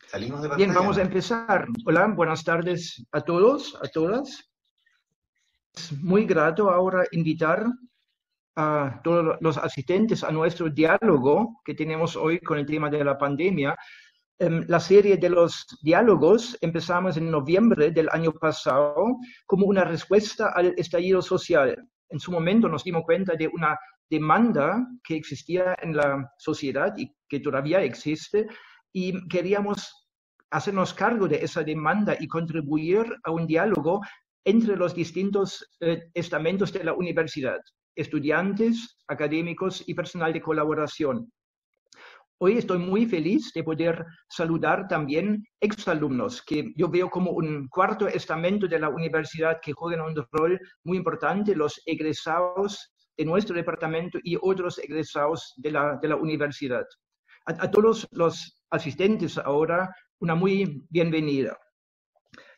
Salimos de Bien, pantalla, vamos a ¿no? empezar. Hola, buenas tardes a todos, a todas. Es muy grato ahora invitar a todos los asistentes a nuestro diálogo que tenemos hoy con el tema de la pandemia. La serie de los diálogos empezamos en noviembre del año pasado como una respuesta al estallido social. En su momento nos dimos cuenta de una demanda que existía en la sociedad y que todavía existe, y queríamos hacernos cargo de esa demanda y contribuir a un diálogo entre los distintos estamentos de la universidad, estudiantes, académicos y personal de colaboración. Hoy estoy muy feliz de poder saludar también exalumnos, que yo veo como un cuarto estamento de la universidad que juegan un rol muy importante, los egresados de nuestro departamento y otros egresados de la universidad. A todos los asistentes ahora, una muy bienvenida.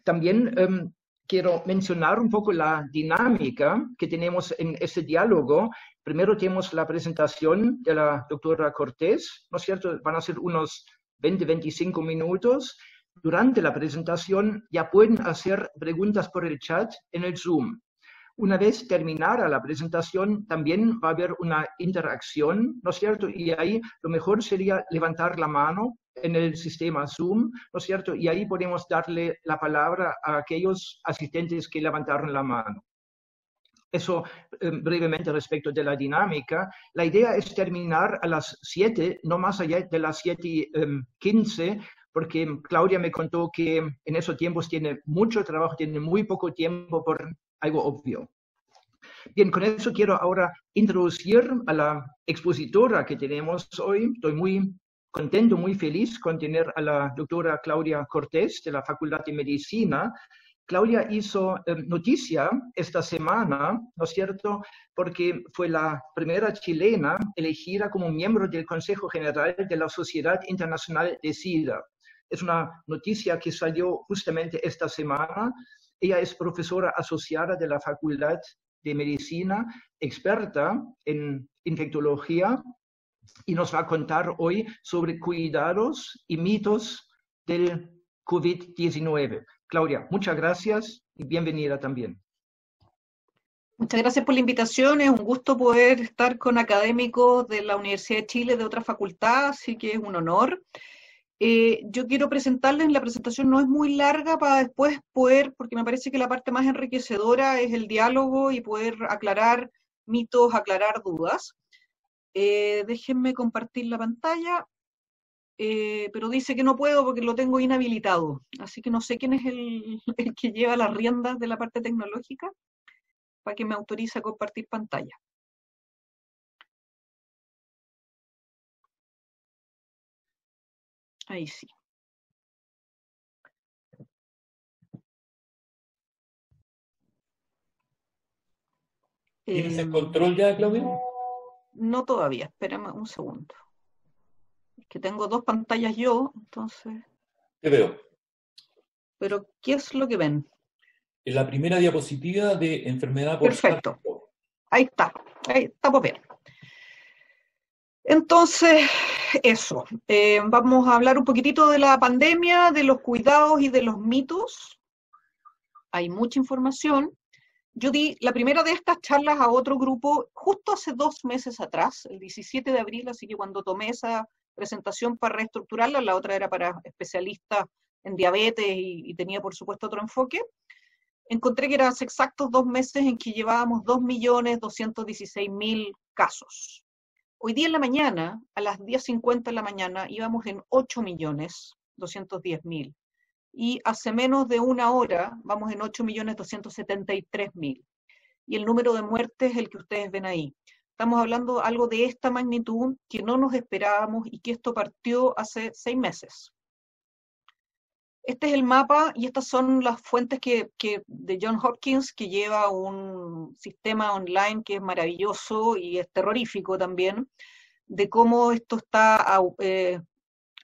También quiero mencionar un poco la dinámica que tenemos en este diálogo. Primero tenemos la presentación de la doctora Cortés, ¿no es cierto? Van a ser unos 20-25 minutos. Durante la presentación ya pueden hacer preguntas por el chat en el Zoom. Una vez terminada la presentación, también va a haber una interacción, ¿no es cierto? Y ahí lo mejor sería levantar la mano en el sistema Zoom, ¿no es cierto? Y ahí podemos darle la palabra a aquellos asistentes que levantaron la mano. Eso brevemente respecto de la dinámica. La idea es terminar a las 7, no más allá de las 7:15, porque Claudia me contó que en esos tiempos tiene mucho trabajo, tiene muy poco tiempo por algo obvio. Bien, con eso quiero ahora introducir a la expositora que tenemos hoy. Estoy muy contento, muy feliz con tener a la doctora Claudia Cortés de la Facultad de Medicina. Claudia hizo noticia esta semana, ¿no es cierto?, porque fue la primera chilena elegida como miembro del Consejo General de la Sociedad Internacional de SIDA. Es una noticia que salió justamente esta semana. Ella es profesora asociada de la Facultad de Medicina, experta en infectología, y nos va a contar hoy sobre cuidados y mitos del COVID-19. Claudia, muchas gracias y bienvenida también. Muchas gracias por la invitación. Es un gusto poder estar con académicos de la Universidad de Chile, de otra facultad, así que es un honor. Yo quiero presentarles, la presentación no es muy larga para después poder, porque me parece que la parte más enriquecedora es el diálogo y poder aclarar mitos, aclarar dudas. Déjenme compartir la pantalla, pero dice que no puedo porque lo tengo inhabilitado, así que no sé quién es el que lleva las riendas de la parte tecnológica para que me autorice a compartir pantalla. Ahí sí. ¿Tienes el control ya, Claudia? No todavía, espérame un segundo. Es que tengo dos pantallas yo, entonces... Te veo. Pero, ¿qué es lo que ven? En la primera diapositiva de enfermedad por Perfecto. SARS-CoV. Ahí está, estamos bien. Entonces, eso. Vamos a hablar un poquitito de la pandemia, de los cuidados y de los mitos. Hay mucha información. Yo di la primera de estas charlas a otro grupo justo hace 2 meses atrás, el 17 de abril, así que cuando tomé esa presentación para reestructurarla, la otra era para especialistas en diabetes y tenía por supuesto otro enfoque, encontré que eran exactos 2 meses en que llevábamos 2.216.000 casos. Hoy día en la mañana, a las 10:50 de la mañana, íbamos en 8.210.000. Y hace menos de una hora vamos en 8.273.000. Y el número de muertes es el que ustedes ven ahí. Estamos hablando algo de esta magnitud que no nos esperábamos y que esto partió hace 6 meses. Este es el mapa y estas son las fuentes de Johns Hopkins, que lleva un sistema online que es maravilloso y es terrorífico también, de cómo esto está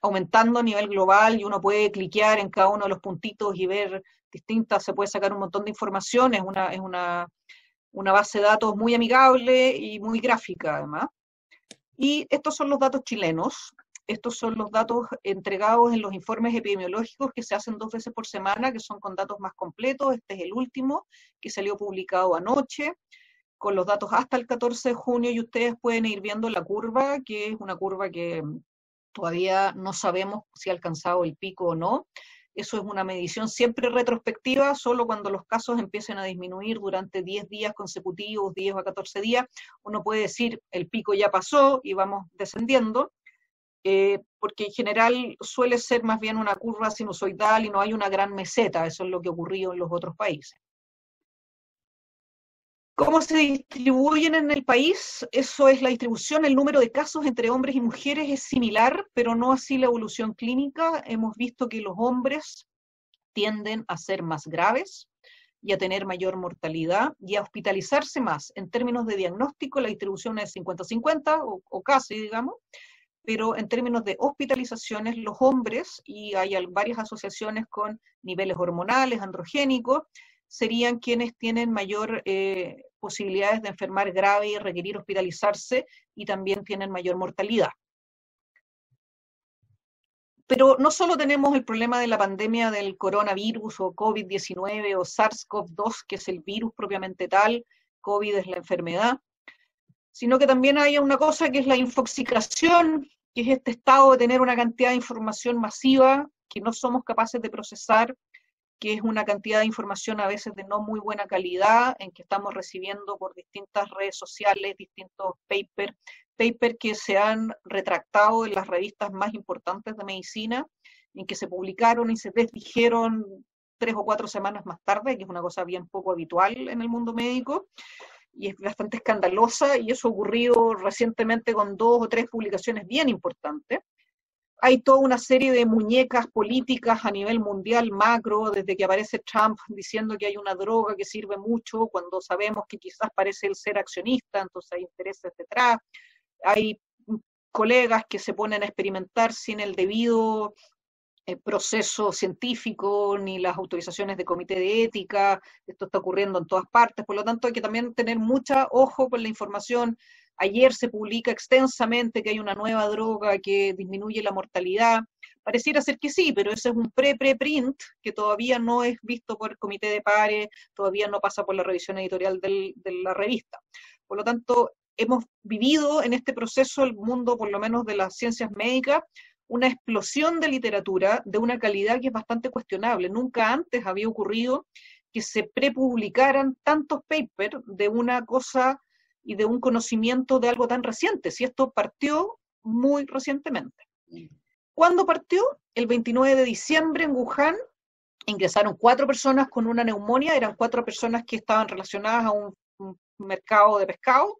aumentando a nivel global y uno puede cliquear en cada uno de los puntitos y ver distintas, se puede sacar un montón de información, es una base de datos muy amigable y muy gráfica además. Y estos son los datos chilenos. estos son los datos entregados en los informes epidemiológicos que se hacen 2 veces por semana, que son con datos más completos. Este es el último, que salió publicado anoche, con los datos hasta el 14 de junio, y ustedes pueden ir viendo la curva, que es una curva que todavía no sabemos si ha alcanzado el pico o no. Eso es una medición siempre retrospectiva, solo cuando los casos empiecen a disminuir durante 10 días consecutivos, 10 a 14 días, uno puede decir el pico ya pasó y vamos descendiendo, porque en general suele ser más bien una curva sinusoidal y no hay una gran meseta. Eso es lo que ocurrió en los otros países. ¿Cómo se distribuyen en el país? Eso es la distribución. El número de casos entre hombres y mujeres es similar, pero no así la evolución clínica. Hemos visto que los hombres tienden a ser más graves y a tener mayor mortalidad y a hospitalizarse más. En términos de diagnóstico, la distribución es 50-50 o casi, digamos, pero en términos de hospitalizaciones, los hombres, y hay varias asociaciones con niveles hormonales, androgénicos, serían quienes tienen mayor posibilidades de enfermar grave y requerir hospitalizarse, y también tienen mayor mortalidad. Pero no solo tenemos el problema de la pandemia del coronavirus o COVID-19 o SARS-CoV-2, que es el virus propiamente tal, COVID es la enfermedad, sino que también hay una cosa que es la infoxicación, que es este estado de tener una cantidad de información masiva que no somos capaces de procesar, que es una cantidad de información a veces de no muy buena calidad, en que estamos recibiendo por distintas redes sociales, distintos papers que se han retractado en las revistas más importantes de medicina, en que se publicaron y se desdijeron 3 o 4 semanas más tarde, que es una cosa bien poco habitual en el mundo médico, y es bastante escandalosa, y eso ocurrió recientemente con 2 o 3 publicaciones bien importantes. Hay toda una serie de muñecas políticas a nivel mundial macro, desde que aparece Trump diciendo que hay una droga que sirve mucho, cuando sabemos que quizás parece el ser accionista, entonces hay intereses detrás. Hay colegas que se ponen a experimentar sin el debido proceso científico, ni las autorizaciones de comité de ética. Esto está ocurriendo en todas partes, por lo tanto hay que también tener mucho ojo con la información. Ayer se publica extensamente que hay una nueva droga que disminuye la mortalidad. Pareciera ser que sí, pero ese es un pre-print que todavía no es visto por el comité de pares, todavía no pasa por la revisión editorial de la revista. Por lo tanto, hemos vivido en este proceso, el mundo por lo menos de las ciencias médicas, una explosión de literatura de una calidad que es bastante cuestionable. Nunca antes había ocurrido que se prepublicaran tantos papers de una cosa y de un conocimiento de algo tan reciente, si esto partió muy recientemente. ¿Cuándo partió? El 29 de diciembre en Wuhan ingresaron 4 personas con una neumonía, eran 4 personas que estaban relacionadas a un mercado de pescado,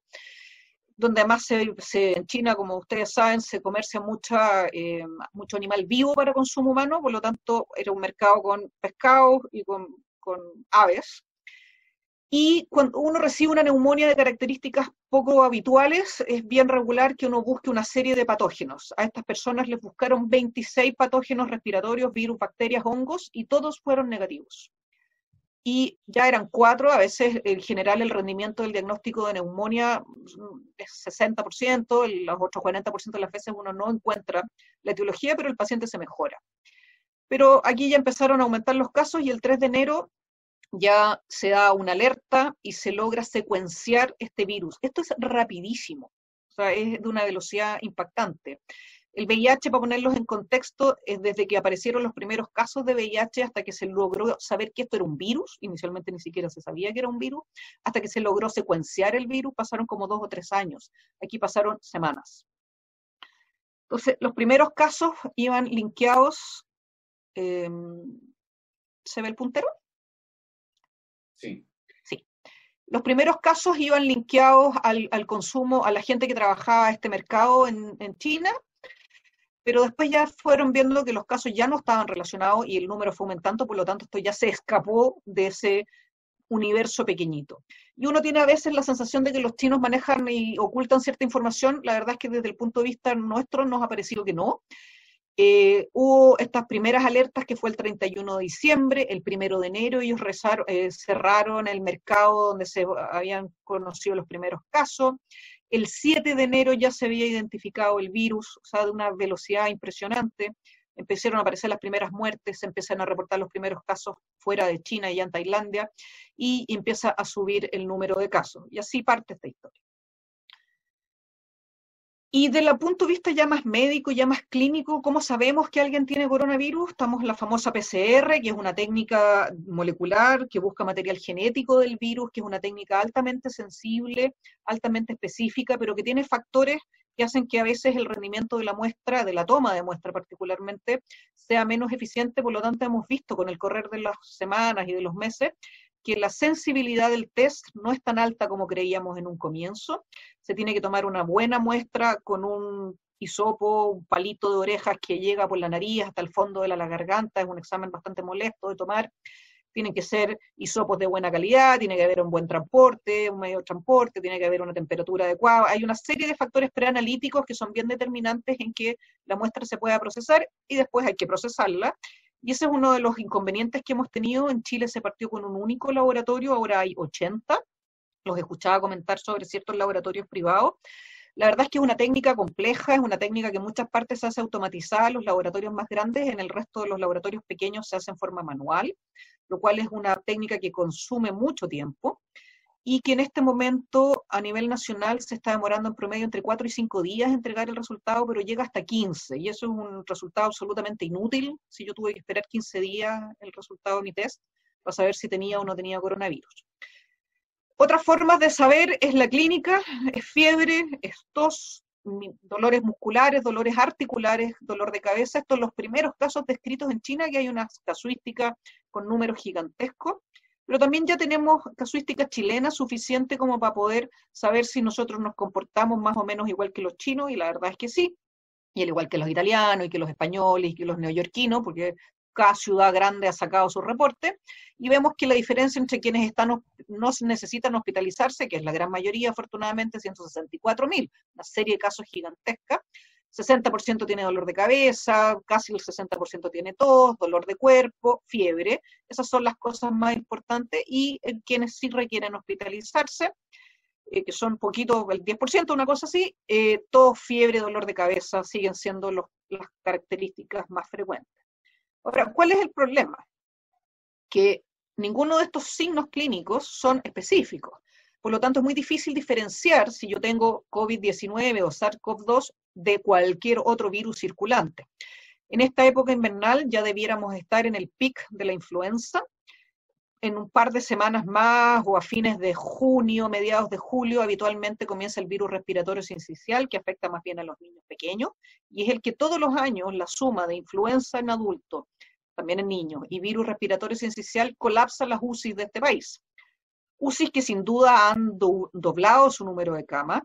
donde además en China, como ustedes saben, se comercia mucho animal vivo para consumo humano, por lo tanto era un mercado con pescados y con aves. Y cuando uno recibe una neumonía de características poco habituales, es bien regular que uno busque una serie de patógenos. A estas personas les buscaron 26 patógenos respiratorios, virus, bacterias, hongos, y todos fueron negativos. Y ya eran 4, a veces en general el rendimiento del diagnóstico de neumonía es 60%, los otros 40% de las veces uno no encuentra la etiología, pero el paciente se mejora. Pero aquí ya empezaron a aumentar los casos y el 3 de enero ya se da una alerta y se logra secuenciar este virus. Esto es rapidísimo, o sea, es de una velocidad impactante. El VIH, para ponerlos en contexto, es desde que aparecieron los primeros casos de VIH hasta que se logró saber que esto era un virus, inicialmente ni siquiera se sabía que era un virus, hasta que se logró secuenciar el virus, pasaron como 2 o 3 años. Aquí pasaron semanas. Entonces, los primeros casos iban linkeados, ¿se ve el puntero? Sí. Sí. Los primeros casos iban linkeados al consumo, a la gente que trabajaba este mercado en China, pero después ya fueron viendo que los casos ya no estaban relacionados y el número fue aumentando, por lo tanto esto ya se escapó de ese universo pequeñito. Y uno tiene a veces la sensación de que los chinos manejan y ocultan cierta información. La verdad es que desde el punto de vista nuestro nos ha parecido que no. Hubo estas primeras alertas que fue el 31 de diciembre, el 1 de enero ellos cerraron el mercado donde se habían conocido los primeros casos, El 7 de enero ya se había identificado el virus, o sea, de una velocidad impresionante. Empezaron a aparecer las primeras muertes, se empiezan a reportar los primeros casos fuera de China y en Tailandia, y empieza a subir el número de casos. Y así parte esta historia. Y desde el punto de vista ya más médico, ya más clínico, ¿cómo sabemos que alguien tiene coronavirus? Estamos en la famosa PCR, que es una técnica molecular que busca material genético del virus, que es una técnica altamente sensible, altamente específica, pero que tiene factores que hacen que a veces el rendimiento de la muestra, de la toma de muestra particularmente, sea menos eficiente. Por lo tanto, hemos visto con el correr de las semanas y de los meses que la sensibilidad del test no es tan alta como creíamos en un comienzo. Se tiene que tomar una buena muestra con un hisopo, un palito de orejas que llega por la nariz hasta el fondo de la garganta. Es un examen bastante molesto de tomar. Tienen que ser hisopos de buena calidad, tiene que haber un buen transporte, un medio de transporte, tiene que haber una temperatura adecuada. Hay una serie de factores preanalíticos que son bien determinantes en que la muestra se pueda procesar y después hay que procesarla. Y ese es uno de los inconvenientes que hemos tenido. En Chile se partió con un único laboratorio, ahora hay 80. Los escuchaba comentar sobre ciertos laboratorios privados. La verdad es que es una técnica compleja, es una técnica que en muchas partes se hace automatizada en los laboratorios más grandes, en el resto de los laboratorios pequeños se hace en forma manual, lo cual es una técnica que consume mucho tiempo, y que en este momento a nivel nacional se está demorando en promedio entre 4 y 5 días entregar el resultado, pero llega hasta 15, y eso es un resultado absolutamente inútil, si yo tuve que esperar 15 días el resultado de mi test, para saber si tenía o no tenía coronavirus. Otras formas de saber es la clínica, es fiebre, es tos, dolores musculares, dolores articulares, dolor de cabeza. Estos son los primeros casos descritos en China, que hay una casuística con números gigantescos, pero también ya tenemos casuística chilena suficiente como para poder saber si nosotros nos comportamos más o menos igual que los chinos, y la verdad es que sí, y al igual que los italianos, y que los españoles, y que los neoyorquinos, porque cada ciudad grande ha sacado su reporte, y vemos que la diferencia entre quienes no necesitan hospitalizarse, que es la gran mayoría, afortunadamente, 164.000, una serie de casos gigantesca. 60% tiene dolor de cabeza, casi el 60% tiene tos, dolor de cuerpo, fiebre. Esas son las cosas más importantes, y quienes sí requieren hospitalizarse, que son poquito, el 10%, una cosa así, tos, fiebre, dolor de cabeza siguen siendo las características más frecuentes. Ahora, ¿cuál es el problema? Que ninguno de estos signos clínicos son específicos. Por lo tanto, es muy difícil diferenciar si yo tengo COVID-19 o SARS-CoV-2 de cualquier otro virus circulante. En esta época invernal ya debiéramos estar en el pic de la influenza. En un par de semanas más o a fines de junio, mediados de julio, habitualmente comienza el virus respiratorio sincicial, que afecta más bien a los niños pequeños, y es el que todos los años la suma de influenza en adultos, también en niños, y virus respiratorio sincicial colapsa las UCIs de este país. UCIs que sin duda han doblado su número de camas,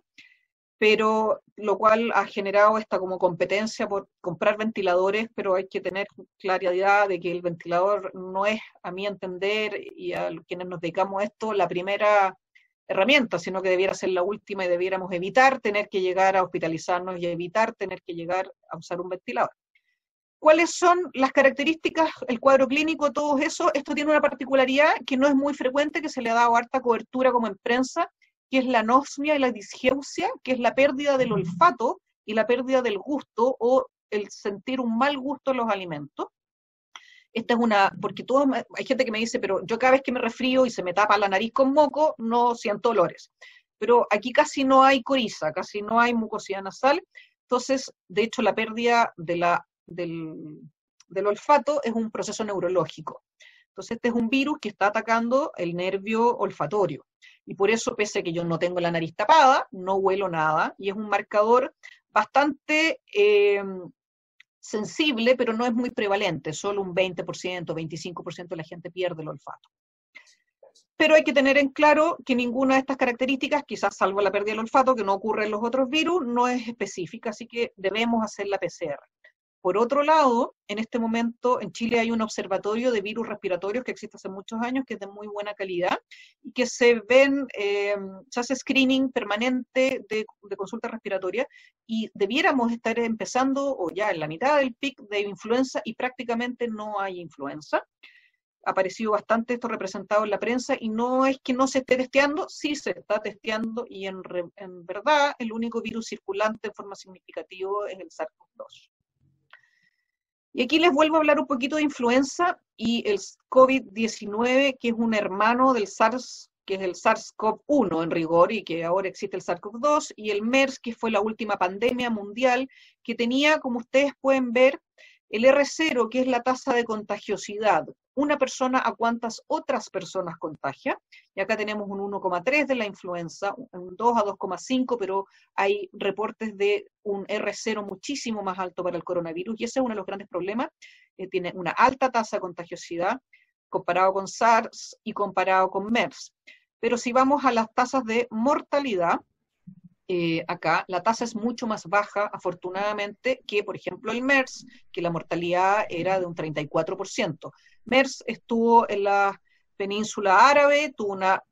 pero lo cual ha generado esta como competencia por comprar ventiladores, pero hay que tener claridad de que el ventilador no es, a mi entender, y a quienes nos dedicamos a esto, la primera herramienta, sino que debiera ser la última, y debiéramos evitar tener que llegar a hospitalizarnos y evitar tener que llegar a usar un ventilador. ¿Cuáles son las características, el cuadro clínico, todo eso? Esto tiene una particularidad que no es muy frecuente, que se le ha dado harta cobertura como en prensa, que es la anosmia y la disgeusia, que es la pérdida del olfato y la pérdida del gusto, o el sentir un mal gusto en los alimentos. Esta es porque hay gente que me dice, pero yo cada vez que me resfrío y se me tapa la nariz con moco, no siento olores. Pero aquí casi no hay coriza, casi no hay mucosidad nasal. Entonces, de hecho, la pérdida del olfato es un proceso neurológico. Entonces, este es un virus que está atacando el nervio olfatorio. Y por eso, pese a que yo no tengo la nariz tapada, no huelo nada, y es un marcador bastante sensible, pero no es muy prevalente. Solo un 20%, 25% de la gente pierde el olfato. Pero hay que tener en claro que ninguna de estas características, quizás salvo la pérdida del olfato, que no ocurre en los otros virus, no es específica, así que debemos hacer la PCR. Por otro lado, en este momento en Chile hay un observatorio de virus respiratorios que existe hace muchos años, que es de muy buena calidad, y que se hace screening permanente de consulta respiratoria, y debiéramos estar empezando, o ya en la mitad del pic de influenza, y prácticamente no hay influenza. ha aparecido bastante esto representado en la prensa, y no es que no se esté testeando, sí se está testeando, y en verdad el único virus circulante en forma significativa es el SARS-CoV-2. Y aquí les vuelvo a hablar un poquito de influenza y el COVID-19, que es un hermano del SARS, que es el SARS-CoV-1 en rigor, y que ahora existe el SARS-CoV-2, y el MERS, que fue la última pandemia mundial, que tenía, como ustedes pueden ver, el R0, que es la tasa de contagiosidad. Una persona a cuántas otras personas contagia, y acá tenemos un 1,3 de la influenza, un 2 a 2,5, pero hay reportes de un R0 muchísimo más alto para el coronavirus, y ese es uno de los grandes problemas. Tiene una alta tasa de contagiosidad comparado con SARS y comparado con MERS. Pero si vamos a las tasas de mortalidad, acá la tasa es mucho más baja, afortunadamente, que por ejemplo el MERS, que la mortalidad era de un 34%. MERS estuvo en la península árabe,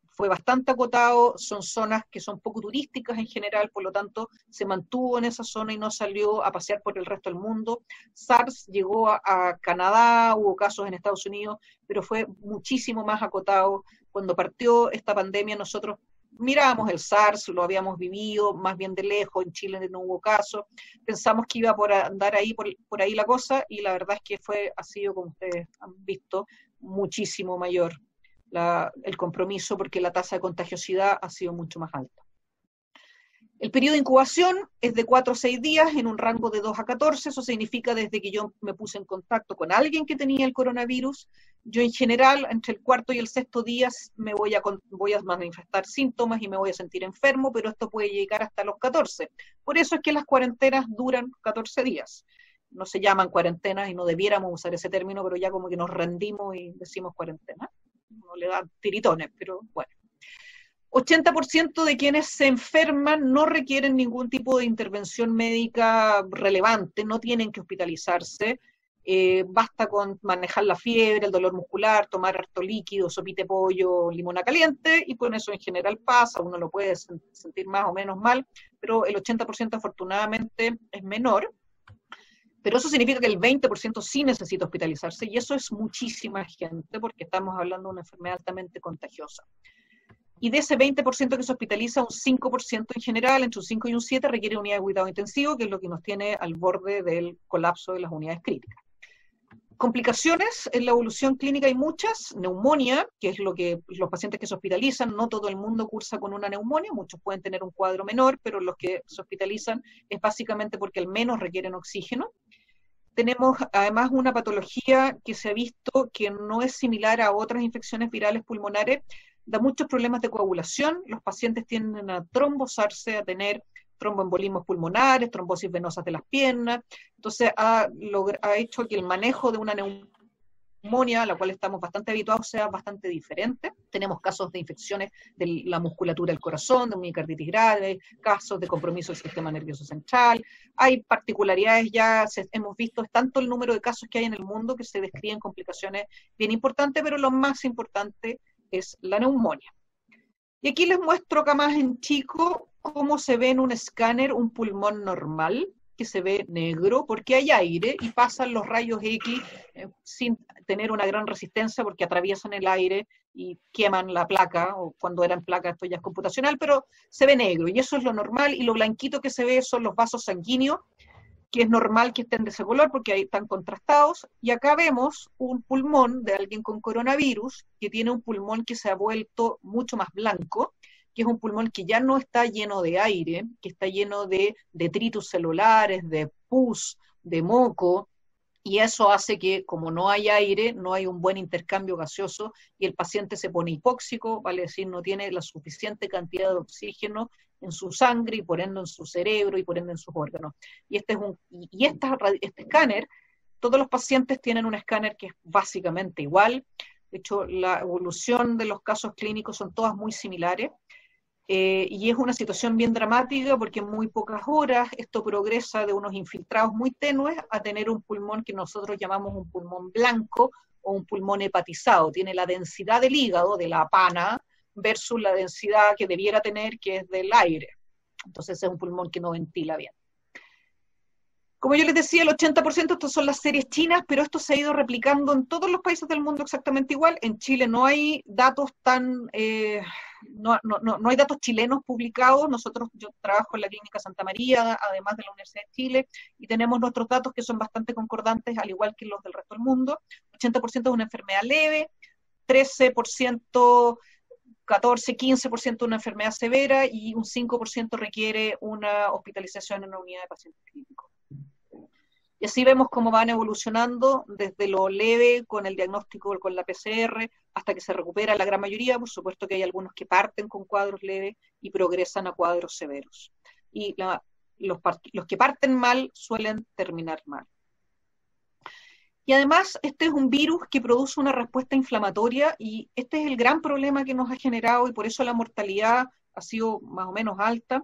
fue bastante acotado, son zonas que son poco turísticas en general, por lo tanto se mantuvo en esa zona y no salió a pasear por el resto del mundo. SARS llegó a Canadá, hubo casos en Estados Unidos, pero fue muchísimo más acotado. Cuando partió esta pandemia nosotros mirábamos el SARS, lo habíamos vivido más bien de lejos, en Chile no hubo caso, pensamos que iba por andar ahí por ahí la cosa, y la verdad es que ha sido, como ustedes han visto, muchísimo mayor el compromiso, porque la tasa de contagiosidad ha sido mucho más alta. El periodo de incubación es de 4 a 6 días en un rango de 2 a 14, eso significa desde que yo me puse en contacto con alguien que tenía el coronavirus, yo en general entre el cuarto y el sexto día me voy a manifestar síntomas y me voy a sentir enfermo, pero esto puede llegar hasta los 14. Por eso es que las cuarentenas duran 14 días. No se llaman cuarentenas y no debiéramos usar ese término, pero ya como que nos rendimos y decimos cuarentena. No le dan tiritones, pero bueno. 80% de quienes se enferman no requieren ningún tipo de intervención médica relevante, no tienen que hospitalizarse, basta con manejar la fiebre, el dolor muscular, tomar harto líquido, sopita de pollo, limona caliente, y con eso en general pasa, uno lo puede sentir más o menos mal, pero el 80% afortunadamente es menor. Pero eso significa que el 20% sí necesita hospitalizarse, y eso es muchísima gente, porque estamos hablando de una enfermedad altamente contagiosa. Y de ese 20% que se hospitaliza, un 5% en general, entre un 5 y un 7, requiere unidad de cuidado intensivo, que es lo que nos tiene al borde del colapso de las unidades críticas. Complicaciones en la evolución clínica hay muchas. Neumonía, que es lo que los pacientes que se hospitalizan, no todo el mundo cursa con una neumonía, muchos pueden tener un cuadro menor, pero los que se hospitalizan es básicamente porque al menos requieren oxígeno. Tenemos además una patología que se ha visto que no es similar a otras infecciones virales pulmonares, da muchos problemas de coagulación, los pacientes tienden a trombosarse, a tener tromboembolismos pulmonares, trombosis venosas de las piernas, entonces ha hecho que el manejo de una neumonía, a la cual estamos bastante habituados, sea bastante diferente. Tenemos casos de infecciones de la musculatura del corazón, de miocarditis grave, casos de compromiso del sistema nervioso central. Hay particularidades ya, hemos visto, es tanto el número de casos que hay en el mundo que se describen complicaciones bien importantes, pero lo más importante es la neumonía. Y aquí les muestro acá más en chico cómo se ve en un escáner un pulmón normal, que se ve negro porque hay aire y pasan los rayos X sin tener una gran resistencia porque atraviesan el aire y queman la placa, o cuando eran placas esto ya es computacional, pero se ve negro y eso es lo normal, y lo blanquito que se ve son los vasos sanguíneos, que es normal que estén de ese color porque ahí están contrastados, y acá vemos un pulmón de alguien con coronavirus que tiene un pulmón que se ha vuelto mucho más blanco, que es un pulmón que ya no está lleno de aire, que está lleno de detritus celulares, de pus, de moco, y eso hace que, como no hay aire, no hay un buen intercambio gaseoso, y el paciente se pone hipóxico, vale decir, no tiene la suficiente cantidad de oxígeno en su sangre, y por ende en su cerebro, y por ende en sus órganos. Y este escáner, todos los pacientes tienen un escáner que es básicamente igual. De hecho, la evolución de los casos clínicos son todas muy similares. Y es una situación bien dramática porque en muy pocas horas esto progresa de unos infiltrados muy tenues a tener un pulmón que nosotros llamamos un pulmón blanco o un pulmón hepatizado. Tiene la densidad del hígado, de la pana, versus la densidad que debiera tener, que es del aire. Entonces es un pulmón que no ventila bien. Como yo les decía, el 80% estos son las series chinas, pero esto se ha ido replicando en todos los países del mundo exactamente igual. En Chile no hay datos no hay datos chilenos publicados. Yo trabajo en la Clínica Santa María, además de la Universidad de Chile, y tenemos nuestros datos que son bastante concordantes, al igual que los del resto del mundo. 80% es una enfermedad leve, 13%, 14, 15% una enfermedad severa y un 5% requiere una hospitalización en una unidad de pacientes críticos. Y así vemos cómo van evolucionando desde lo leve con el diagnóstico con la PCR hasta que se recupera la gran mayoría. Por supuesto que hay algunos que parten con cuadros leves y progresan a cuadros severos. Y los que parten mal suelen terminar mal. Y además, este es un virus que produce una respuesta inflamatoria y este es el gran problema que nos ha generado y por eso la mortalidad ha sido más o menos alta.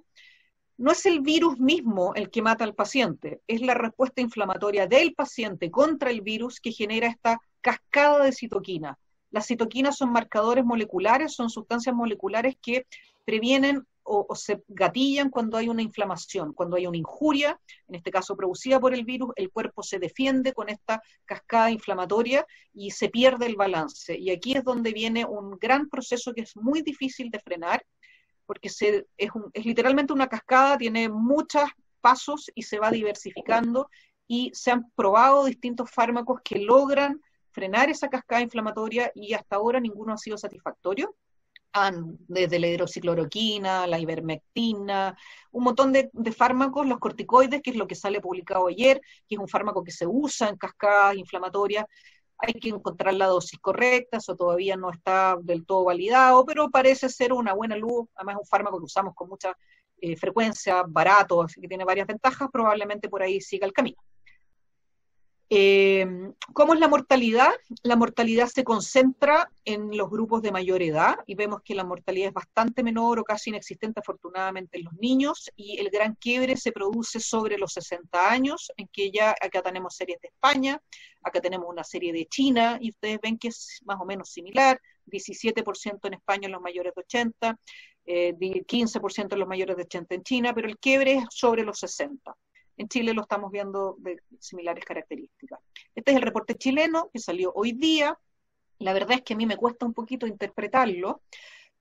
No es el virus mismo el que mata al paciente, es la respuesta inflamatoria del paciente contra el virus que genera esta cascada de citoquina. Las citoquinas son marcadores moleculares, son sustancias moleculares que previenen o se gatillan cuando hay una inflamación, cuando hay una injuria, en este caso producida por el virus, el cuerpo se defiende con esta cascada inflamatoria y se pierde el balance. Y aquí es donde viene un gran proceso que es muy difícil de frenar, porque es literalmente una cascada, tiene muchos pasos y se va diversificando, y se han probado distintos fármacos que logran frenar esa cascada inflamatoria y hasta ahora ninguno ha sido satisfactorio. Desde la hidroxicloroquina, la ivermectina, un montón de fármacos, los corticoides, que es lo que sale publicado ayer, que es un fármaco que se usa en cascadas inflamatorias. Hay que encontrar la dosis correcta, eso todavía no está del todo validado, pero parece ser una buena luz. Además es un fármaco que usamos con mucha frecuencia, barato, así que tiene varias ventajas, probablemente por ahí siga el camino. ¿Cómo es la mortalidad? La mortalidad se concentra en los grupos de mayor edad y vemos que la mortalidad es bastante menor o casi inexistente afortunadamente en los niños, y el gran quiebre se produce sobre los 60 años, en que ya acá tenemos series de España, acá tenemos una serie de China y ustedes ven que es más o menos similar, 17% en España en los mayores de 80, 15% en los mayores de 80 en China, pero el quiebre es sobre los 60. En Chile lo estamos viendo de similares características. Este es el reporte chileno que salió hoy día. La verdad es que a mí me cuesta un poquito interpretarlo,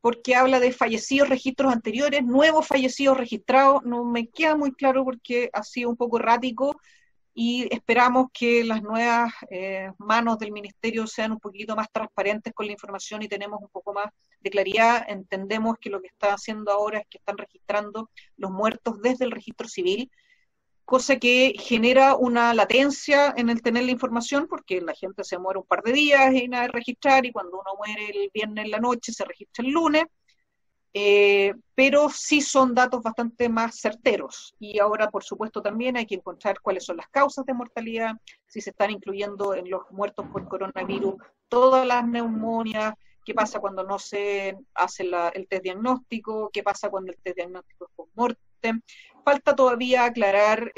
porque habla de fallecidos, registros anteriores, nuevos fallecidos registrados. No me queda muy claro porque ha sido un poco errático y esperamos que las nuevas manos del ministerio sean un poquito más transparentes con la información y tenemos un poco más de claridad. Entendemos que lo que está haciendo ahora es que están registrando los muertos desde el registro civil, cosa que genera una latencia en el tener la información, porque la gente se muere un par de días y nada de registrar, y cuando uno muere el viernes en la noche se registra el lunes, pero sí son datos bastante más certeros. Y ahora, por supuesto, también hay que encontrar cuáles son las causas de mortalidad, si se están incluyendo en los muertos por coronavirus todas las neumonias, qué pasa cuando no se hace el test diagnóstico, qué pasa cuando el test diagnóstico es post-mortem. Falta todavía aclarar,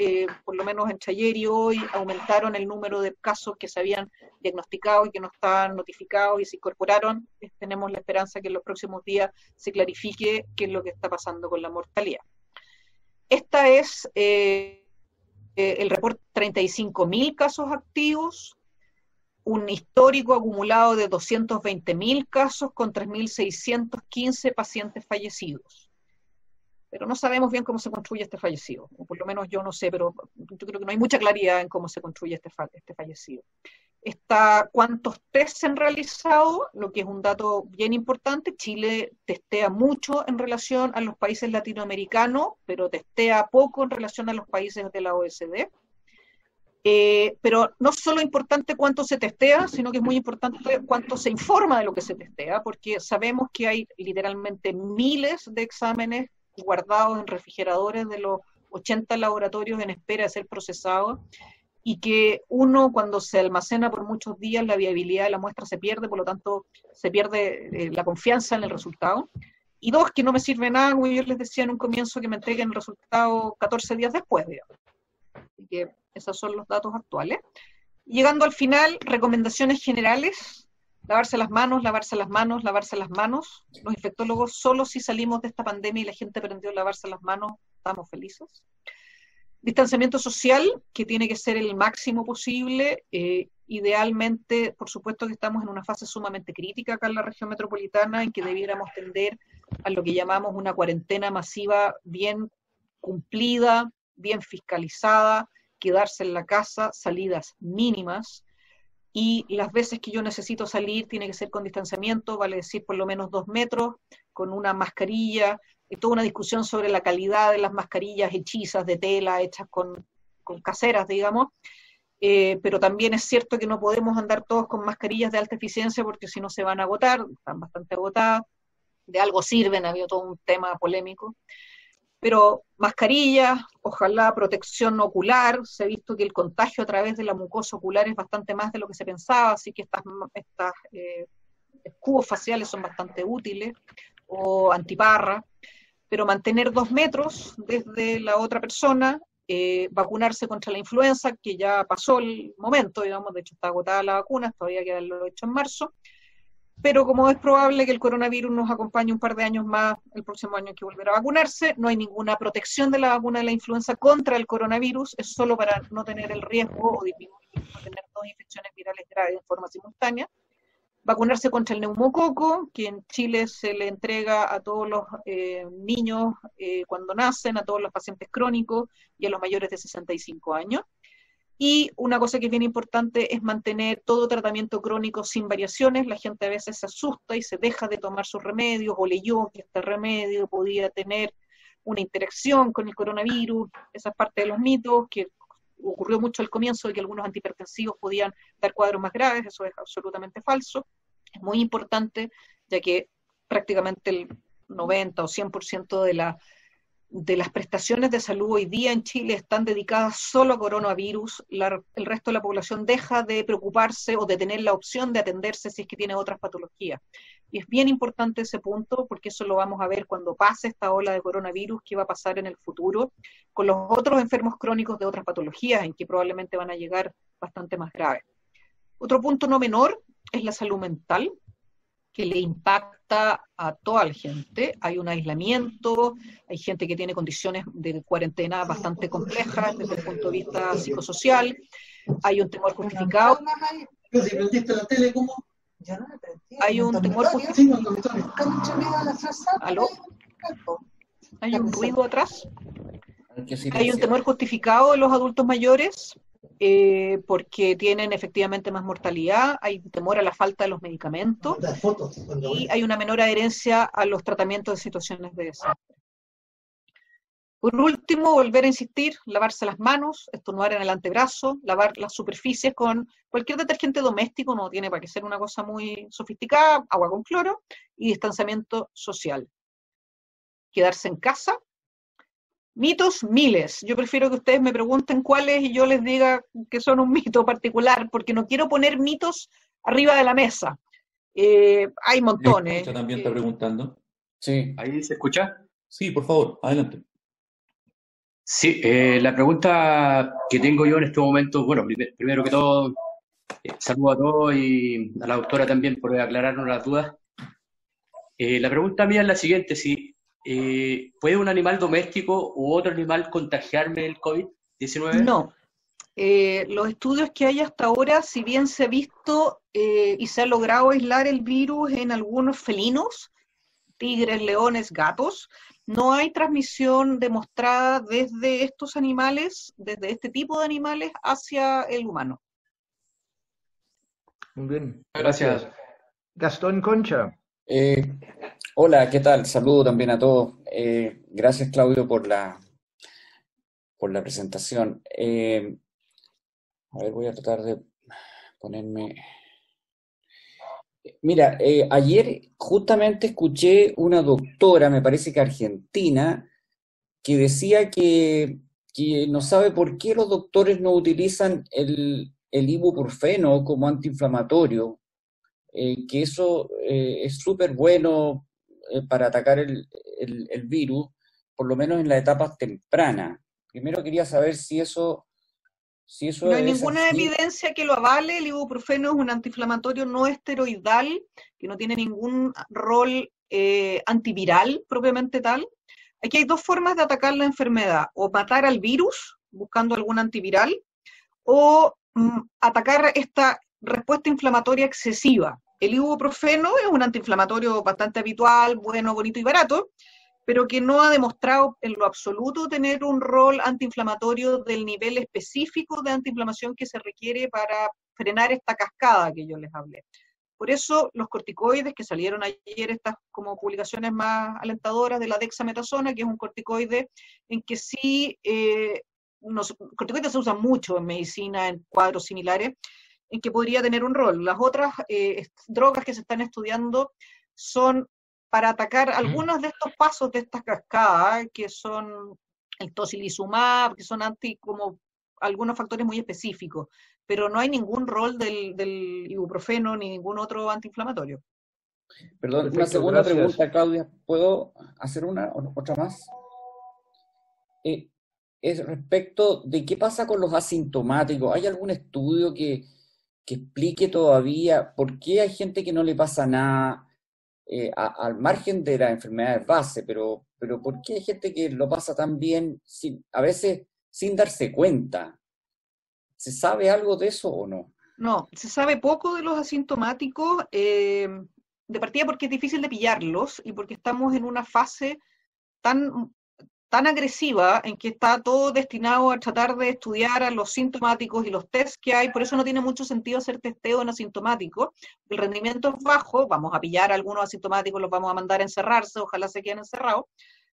por lo menos entre ayer y hoy, aumentaron el número de casos que se habían diagnosticado y que no estaban notificados y se incorporaron. Tenemos la esperanza que en los próximos días se clarifique qué es lo que está pasando con la mortalidad. Esta es el reporte: 35.000 casos activos, un histórico acumulado de 220.000 casos con 3.615 pacientes fallecidos. Pero no sabemos bien cómo se construye este fallecido, o por lo menos yo no sé, pero yo creo que no hay mucha claridad en cómo se construye este fallecido. ¿Cuántos tests se han realizado? Lo que es un dato bien importante. Chile testea mucho en relación a los países latinoamericanos, pero testea poco en relación a los países de la OECD. Pero no solo es importante cuánto se testea, sino que es muy importante cuánto se informa de lo que se testea, porque sabemos que hay literalmente miles de exámenes guardados en refrigeradores de los 80 laboratorios en espera de ser procesados, y que uno, cuando se almacena por muchos días, la viabilidad de la muestra se pierde, por lo tanto se pierde la confianza en el resultado. Y dos, que no me sirve nada, como yo les decía en un comienzo, que me entreguen el resultado 14 días después, digamos. Así que esos son los datos actuales. Llegando al final, recomendaciones generales: lavarse las manos, lavarse las manos, lavarse las manos. Los infectólogos, solo si salimos de esta pandemia y la gente aprendió a lavarse las manos, estamos felices. Distanciamiento social, que tiene que ser el máximo posible. Idealmente, por supuesto que estamos en una fase sumamente crítica acá en la región metropolitana, en que debiéramos tender a lo que llamamos una cuarentena masiva bien cumplida, bien fiscalizada, quedarse en la casa, salidas mínimas, y las veces que yo necesito salir tiene que ser con distanciamiento, vale decir por lo menos 2 metros, con una mascarilla, toda una discusión sobre la calidad de las mascarillas hechizas de tela, hechas con caseras, digamos, pero también es cierto que no podemos andar todos con mascarillas de alta eficiencia porque si no se van a agotar, están bastante agotadas, de algo sirven, ha habido todo un tema polémico. Pero mascarillas, ojalá protección ocular, se ha visto que el contagio a través de la mucosa ocular es bastante más de lo que se pensaba, así que estas escudos faciales son bastante útiles, o antiparra, pero mantener 2 metros desde la otra persona, vacunarse contra la influenza, que ya pasó el momento, digamos, de hecho está agotada la vacuna, todavía queda lo hecho en marzo, pero como es probable que el coronavirus nos acompañe un par de años más, el próximo año hay que volver a vacunarse, no hay ninguna protección de la vacuna de la influenza contra el coronavirus, es solo para no tener el riesgo o disminuir, no tener 2 infecciones virales graves de forma simultánea. Vacunarse contra el neumococo, que en Chile se le entrega a todos los niños cuando nacen, a todos los pacientes crónicos y a los mayores de 65 años. Y una cosa que es bien importante es mantener todo tratamiento crónico sin variaciones. La gente a veces se asusta y se deja de tomar sus remedios o leyó que este remedio podía tener una interacción con el coronavirus. Esa es parte de los mitos, que ocurrió mucho al comienzo de que algunos antihipertensivos podían dar cuadros más graves. Eso es absolutamente falso. Es muy importante, ya que prácticamente el 90 o 100% de las prestaciones de salud hoy día en Chile están dedicadas solo a coronavirus. El resto de la población deja de preocuparse o de tener la opción de atenderse si es que tiene otras patologías. Y es bien importante ese punto, porque eso lo vamos a ver cuando pase esta ola de coronavirus, que va a pasar en el futuro, con los otros enfermos crónicos de otras patologías, en que probablemente van a llegar bastante más graves. Otro punto no menor es la salud mental, que le impacta a toda la gente. Hay un aislamiento, hay gente que tiene condiciones de cuarentena bastante complejas desde el punto de vista psicosocial, hay un temor justificado. Hay un temor justificado. ¿Aló? ¿Hay un ruido atrás? Hay un temor justificado en los adultos mayores, porque tienen efectivamente más mortalidad, hay temor a la falta de los medicamentos y hay una menor adherencia a los tratamientos de situaciones de desastre. Por último, volver a insistir, lavarse las manos, estornudar en el antebrazo, lavar las superficies con cualquier detergente doméstico, no tiene para qué ser una cosa muy sofisticada, agua con cloro, y distanciamiento social. Quedarse en casa. Mitos, miles. Yo prefiero que ustedes me pregunten cuáles y yo les diga que son un mito particular, porque no quiero poner mitos arriba de la mesa. Hay montones. También está preguntando. Sí. ¿Ahí se escucha? Sí, por favor, adelante. Sí, la pregunta que tengo yo en este momento, bueno, primero que todo, saludo a todos y a la doctora también por aclararnos las dudas. La pregunta mía es la siguiente, si ¿puede un animal doméstico u otro animal contagiarme del COVID-19? No. Los estudios que hay hasta ahora, si bien se ha visto y se ha logrado aislar el virus en algunos felinos, tigres, leones, gatos, no hay transmisión demostrada desde estos animales, desde este tipo de animales, hacia el humano. Muy bien. Gracias. Gastón Concha. Hola, ¿qué tal? Saludo también a todos. Gracias, Claudio, por la presentación. A ver, voy a tratar de ponerme... Mira, ayer justamente escuché una doctora, me parece que argentina, que decía que no sabe por qué los doctores no utilizan el ibuprofeno como antiinflamatorio, que eso es súper bueno para atacar el virus, por lo menos en las etapas tempranas. Primero quería saber si eso no hay es ninguna así. evidencia que lo avale. El ibuprofeno es un antiinflamatorio no esteroidal, que no tiene ningún rol antiviral propiamente tal. Aquí hay dos formas de atacar la enfermedad: o matar al virus, buscando algún antiviral, o atacar esta respuesta inflamatoria excesiva. El ibuprofeno es un antiinflamatorio bastante habitual, bueno, bonito y barato, pero que no ha demostrado en lo absoluto tener un rol antiinflamatorio del nivel específico de antiinflamación que se requiere para frenar esta cascada que yo les hablé. Por eso los corticoides que salieron ayer, estas como publicaciones más alentadoras de la dexametasona, que es un corticoide en que sí, corticoides se usan mucho en medicina, en cuadros similares, en que podría tener un rol. Las otras drogas que se están estudiando son para atacar algunos de estos pasos de esta cascada, que son el tocilizumab, que son como algunos factores muy específicos, pero no hay ningún rol del ibuprofeno ni ningún otro antiinflamatorio. Perdón, Perfecto, una segunda gracias. pregunta, Claudia. ¿Puedo hacer otra más? Es respecto de qué pasa con los asintomáticos. ¿Hay algún estudio que explique todavía por qué hay gente que no le pasa nada, al margen de las enfermedades base, pero por qué hay gente que lo pasa tan bien, a veces sin darse cuenta? ¿Se sabe algo de eso o no? No, se sabe poco de los asintomáticos, de partida porque es difícil de pillarlos y porque estamos en una fase tan agresiva en que está todo destinado a tratar de estudiar a los sintomáticos y los tests que hay, por eso no tiene mucho sentido hacer testeo en asintomáticos. El rendimiento es bajo, vamos a pillar a algunos asintomáticos, los vamos a mandar a encerrarse, ojalá se queden encerrados,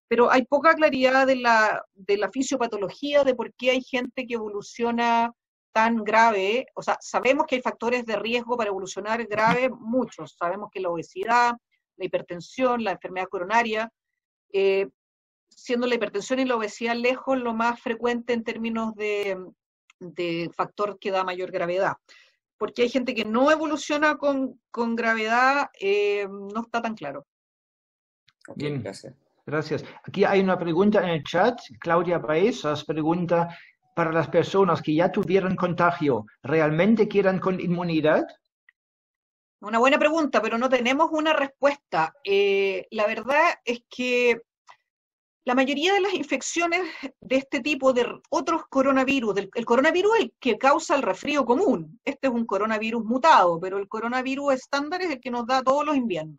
pero hay poca claridad de la fisiopatología, de por qué hay gente que evoluciona tan grave. O sea, sabemos que hay factores de riesgo para evolucionar grave, muchos. Sabemos que la obesidad, la hipertensión, la enfermedad coronaria, siendo la hipertensión y la obesidad lejos lo más frecuente en términos de factor que da mayor gravedad. Porque hay gente que no evoluciona con gravedad, no está tan claro. Okay, Bien, gracias. Gracias. Aquí hay una pregunta en el chat. Claudia Baezas pregunta, para las personas que ya tuvieron contagio, ¿realmente quedan con inmunidad? Una buena pregunta, pero no tenemos una respuesta. La verdad es que la mayoría de las infecciones de este tipo, de otros coronavirus, el coronavirus es el que causa el resfrío común. Este es un coronavirus mutado, pero el coronavirus estándar es el que nos da todos los inviernos.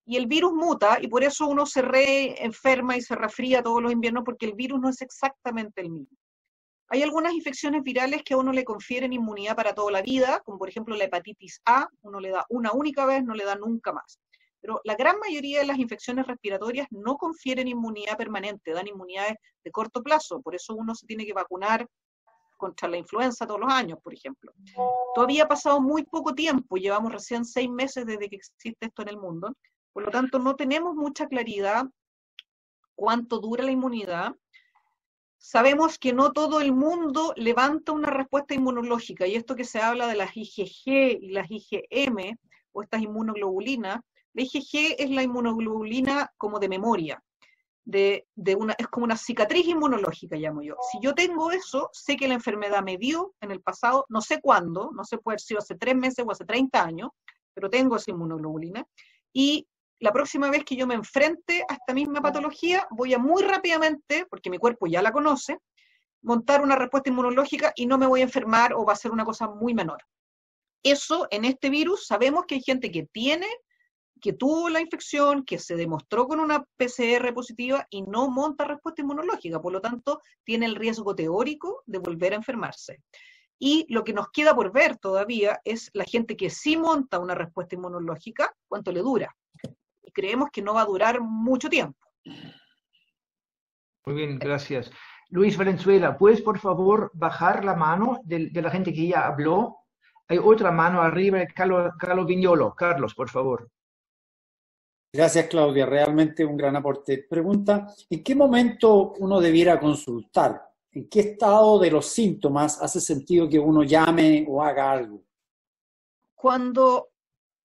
Y el virus muta, y por eso uno se reenferma y se resfría todos los inviernos, porque el virus no es exactamente el mismo. Hay algunas infecciones virales que a uno le confieren inmunidad para toda la vida, como por ejemplo la hepatitis A, uno le da una única vez, no le da nunca más. Pero la gran mayoría de las infecciones respiratorias no confieren inmunidad permanente, dan inmunidades de corto plazo, por eso uno se tiene que vacunar contra la influenza todos los años, por ejemplo. Todavía ha pasado muy poco tiempo, llevamos recién 6 meses desde que existe esto en el mundo, por lo tanto no tenemos mucha claridad cuánto dura la inmunidad. Sabemos que no todo el mundo levanta una respuesta inmunológica, y esto que se habla de las IgG y las IgM, o estas inmunoglobulinas, la IgG es la inmunoglobulina como de memoria, es como una cicatriz inmunológica, llamo yo. Si yo tengo eso, sé que la enfermedad me dio en el pasado, no sé cuándo, no sé, puede haber sido hace 3 meses o hace 30 años, pero tengo esa inmunoglobulina, y la próxima vez que yo me enfrente a esta misma patología, voy a muy rápidamente, porque mi cuerpo ya la conoce, montar una respuesta inmunológica y no me voy a enfermar o va a ser una cosa muy menor. Eso, en este virus, sabemos que hay gente que tuvo la infección, que se demostró con una PCR positiva y no monta respuesta inmunológica, por lo tanto, tiene el riesgo teórico de volver a enfermarse. Y lo que nos queda por ver todavía es la gente que sí monta una respuesta inmunológica, cuánto le dura. Y creemos que no va a durar mucho tiempo. Muy bien, gracias. Luis Valenzuela, ¿puedes por favor bajar la mano de la gente que ya habló? Hay otra mano arriba, Carlos Viñolo. Carlos, por favor. Gracias, Claudia. Realmente un gran aporte. Pregunta, ¿en qué momento uno debiera consultar? ¿En qué estado de los síntomas hace sentido que uno llame o haga algo?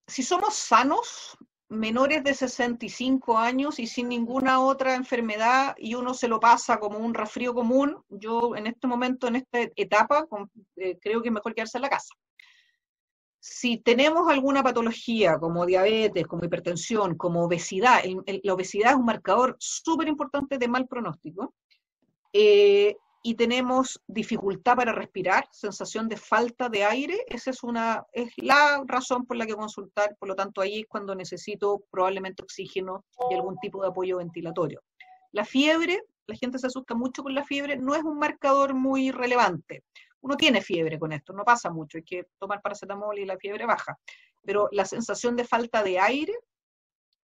Si somos sanos, menores de 65 años y sin ninguna otra enfermedad, y uno se lo pasa como un resfrío común, yo en este momento, en esta etapa, creo que es mejor quedarse en la casa. Si tenemos alguna patología como diabetes, como hipertensión, como obesidad, la obesidad es un marcador súper importante de mal pronóstico, y tenemos dificultad para respirar, sensación de falta de aire, esa es la razón por la que consultar, por lo tanto ahí es cuando necesito probablemente oxígeno y algún tipo de apoyo ventilatorio. La fiebre, la gente se asusta mucho con la fiebre, no es un marcador muy relevante. Uno tiene fiebre con esto, no pasa mucho, hay que tomar paracetamol y la fiebre baja. Pero la sensación de falta de aire,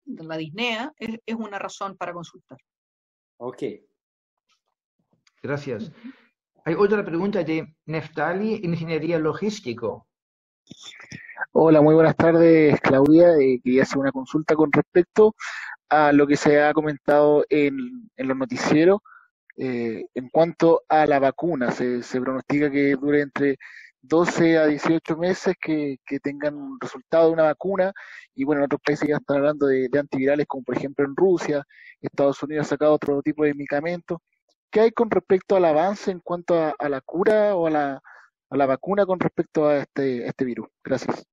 la disnea, es una razón para consultar. Ok. Gracias. Hay otra pregunta de Neftali, Ingeniería Logístico. Hola, muy buenas tardes, Claudia. Quería hacer una consulta con respecto a lo que se ha comentado en los noticieros en cuanto a la vacuna. Se pronostica que dure entre 12 a 18 meses que tengan un resultado de una vacuna, y bueno, en otros países ya están hablando de antivirales, como por ejemplo en Rusia. Estados Unidos ha sacado otro tipo de medicamentos. ¿Qué hay con respecto al avance en cuanto a la cura o a la vacuna con respecto a este virus? Gracias.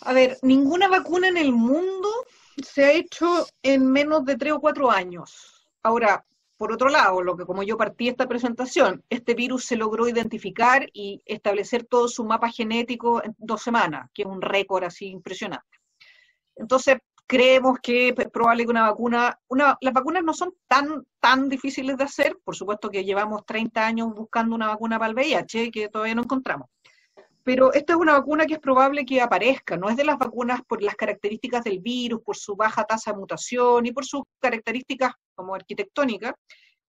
A ver, ninguna vacuna en el mundo se ha hecho en menos de 3 o 4 años. Ahora, por otro lado, como yo partí esta presentación, este virus se logró identificar y establecer todo su mapa genético en 2 semanas, que es un récord así impresionante. Entonces, creemos que es probable que las vacunas no son tan difíciles de hacer, por supuesto que llevamos 30 años buscando una vacuna para el VIH que todavía no encontramos. Pero esta es una vacuna que es probable que aparezca, no es de las vacunas por las características del virus, por su baja tasa de mutación y por sus características como arquitectónicas,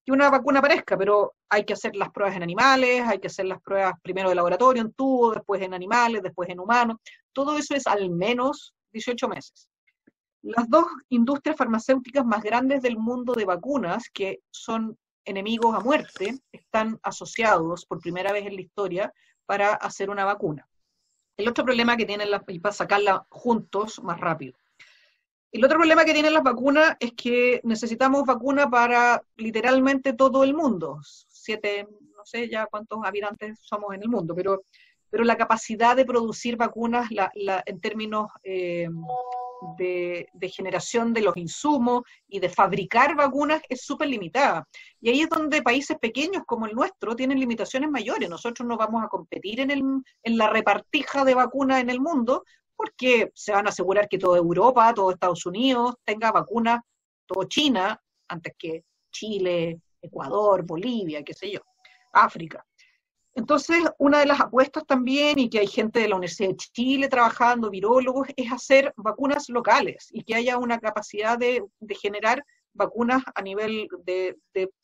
que una vacuna aparezca, pero hay que hacer las pruebas en animales, hay que hacer las pruebas primero de laboratorio, en tubo, después en animales, después en humanos. Todo eso es al menos 18 meses. Las 2 industrias farmacéuticas más grandes del mundo de vacunas, que son enemigos a muerte, están asociados por primera vez en la historia para hacer una vacuna. El otro problema que tienen y para sacarla juntos más rápido. El otro problema que tienen las vacunas es que necesitamos vacuna para literalmente todo el mundo. 7, no sé ya cuántos habitantes somos en el mundo, pero la capacidad de producir vacunas en términos de generación de los insumos y de fabricar vacunas es súper limitada. Y ahí es donde países pequeños como el nuestro tienen limitaciones mayores. Nosotros no vamos a competir en la repartija de vacunas en el mundo, porque se van a asegurar que toda Europa, todo Estados Unidos tenga vacunas, todo China, antes que Chile, Ecuador, Bolivia, qué sé yo, África. Entonces, una de las apuestas también, y que hay gente de la Universidad de Chile trabajando, virólogos, es hacer vacunas locales y que haya una capacidad de generar vacunas a nivel de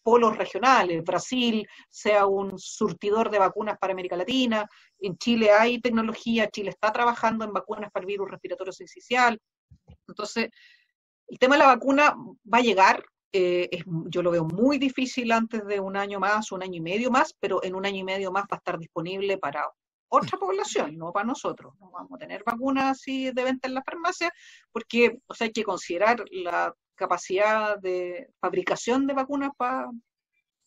polos regionales. Brasil sea un surtidor de vacunas para América Latina, en Chile hay tecnología, Chile está trabajando en vacunas para el virus respiratorio sincicial. Entonces, el tema de la vacuna va a llegar. Yo lo veo muy difícil antes de 1 año más, 1 año y medio más, pero en 1 año y medio más va a estar disponible para otra población, no para nosotros. No vamos a tener vacunas así de venta en la farmacia, porque hay que considerar la capacidad de fabricación de vacunas para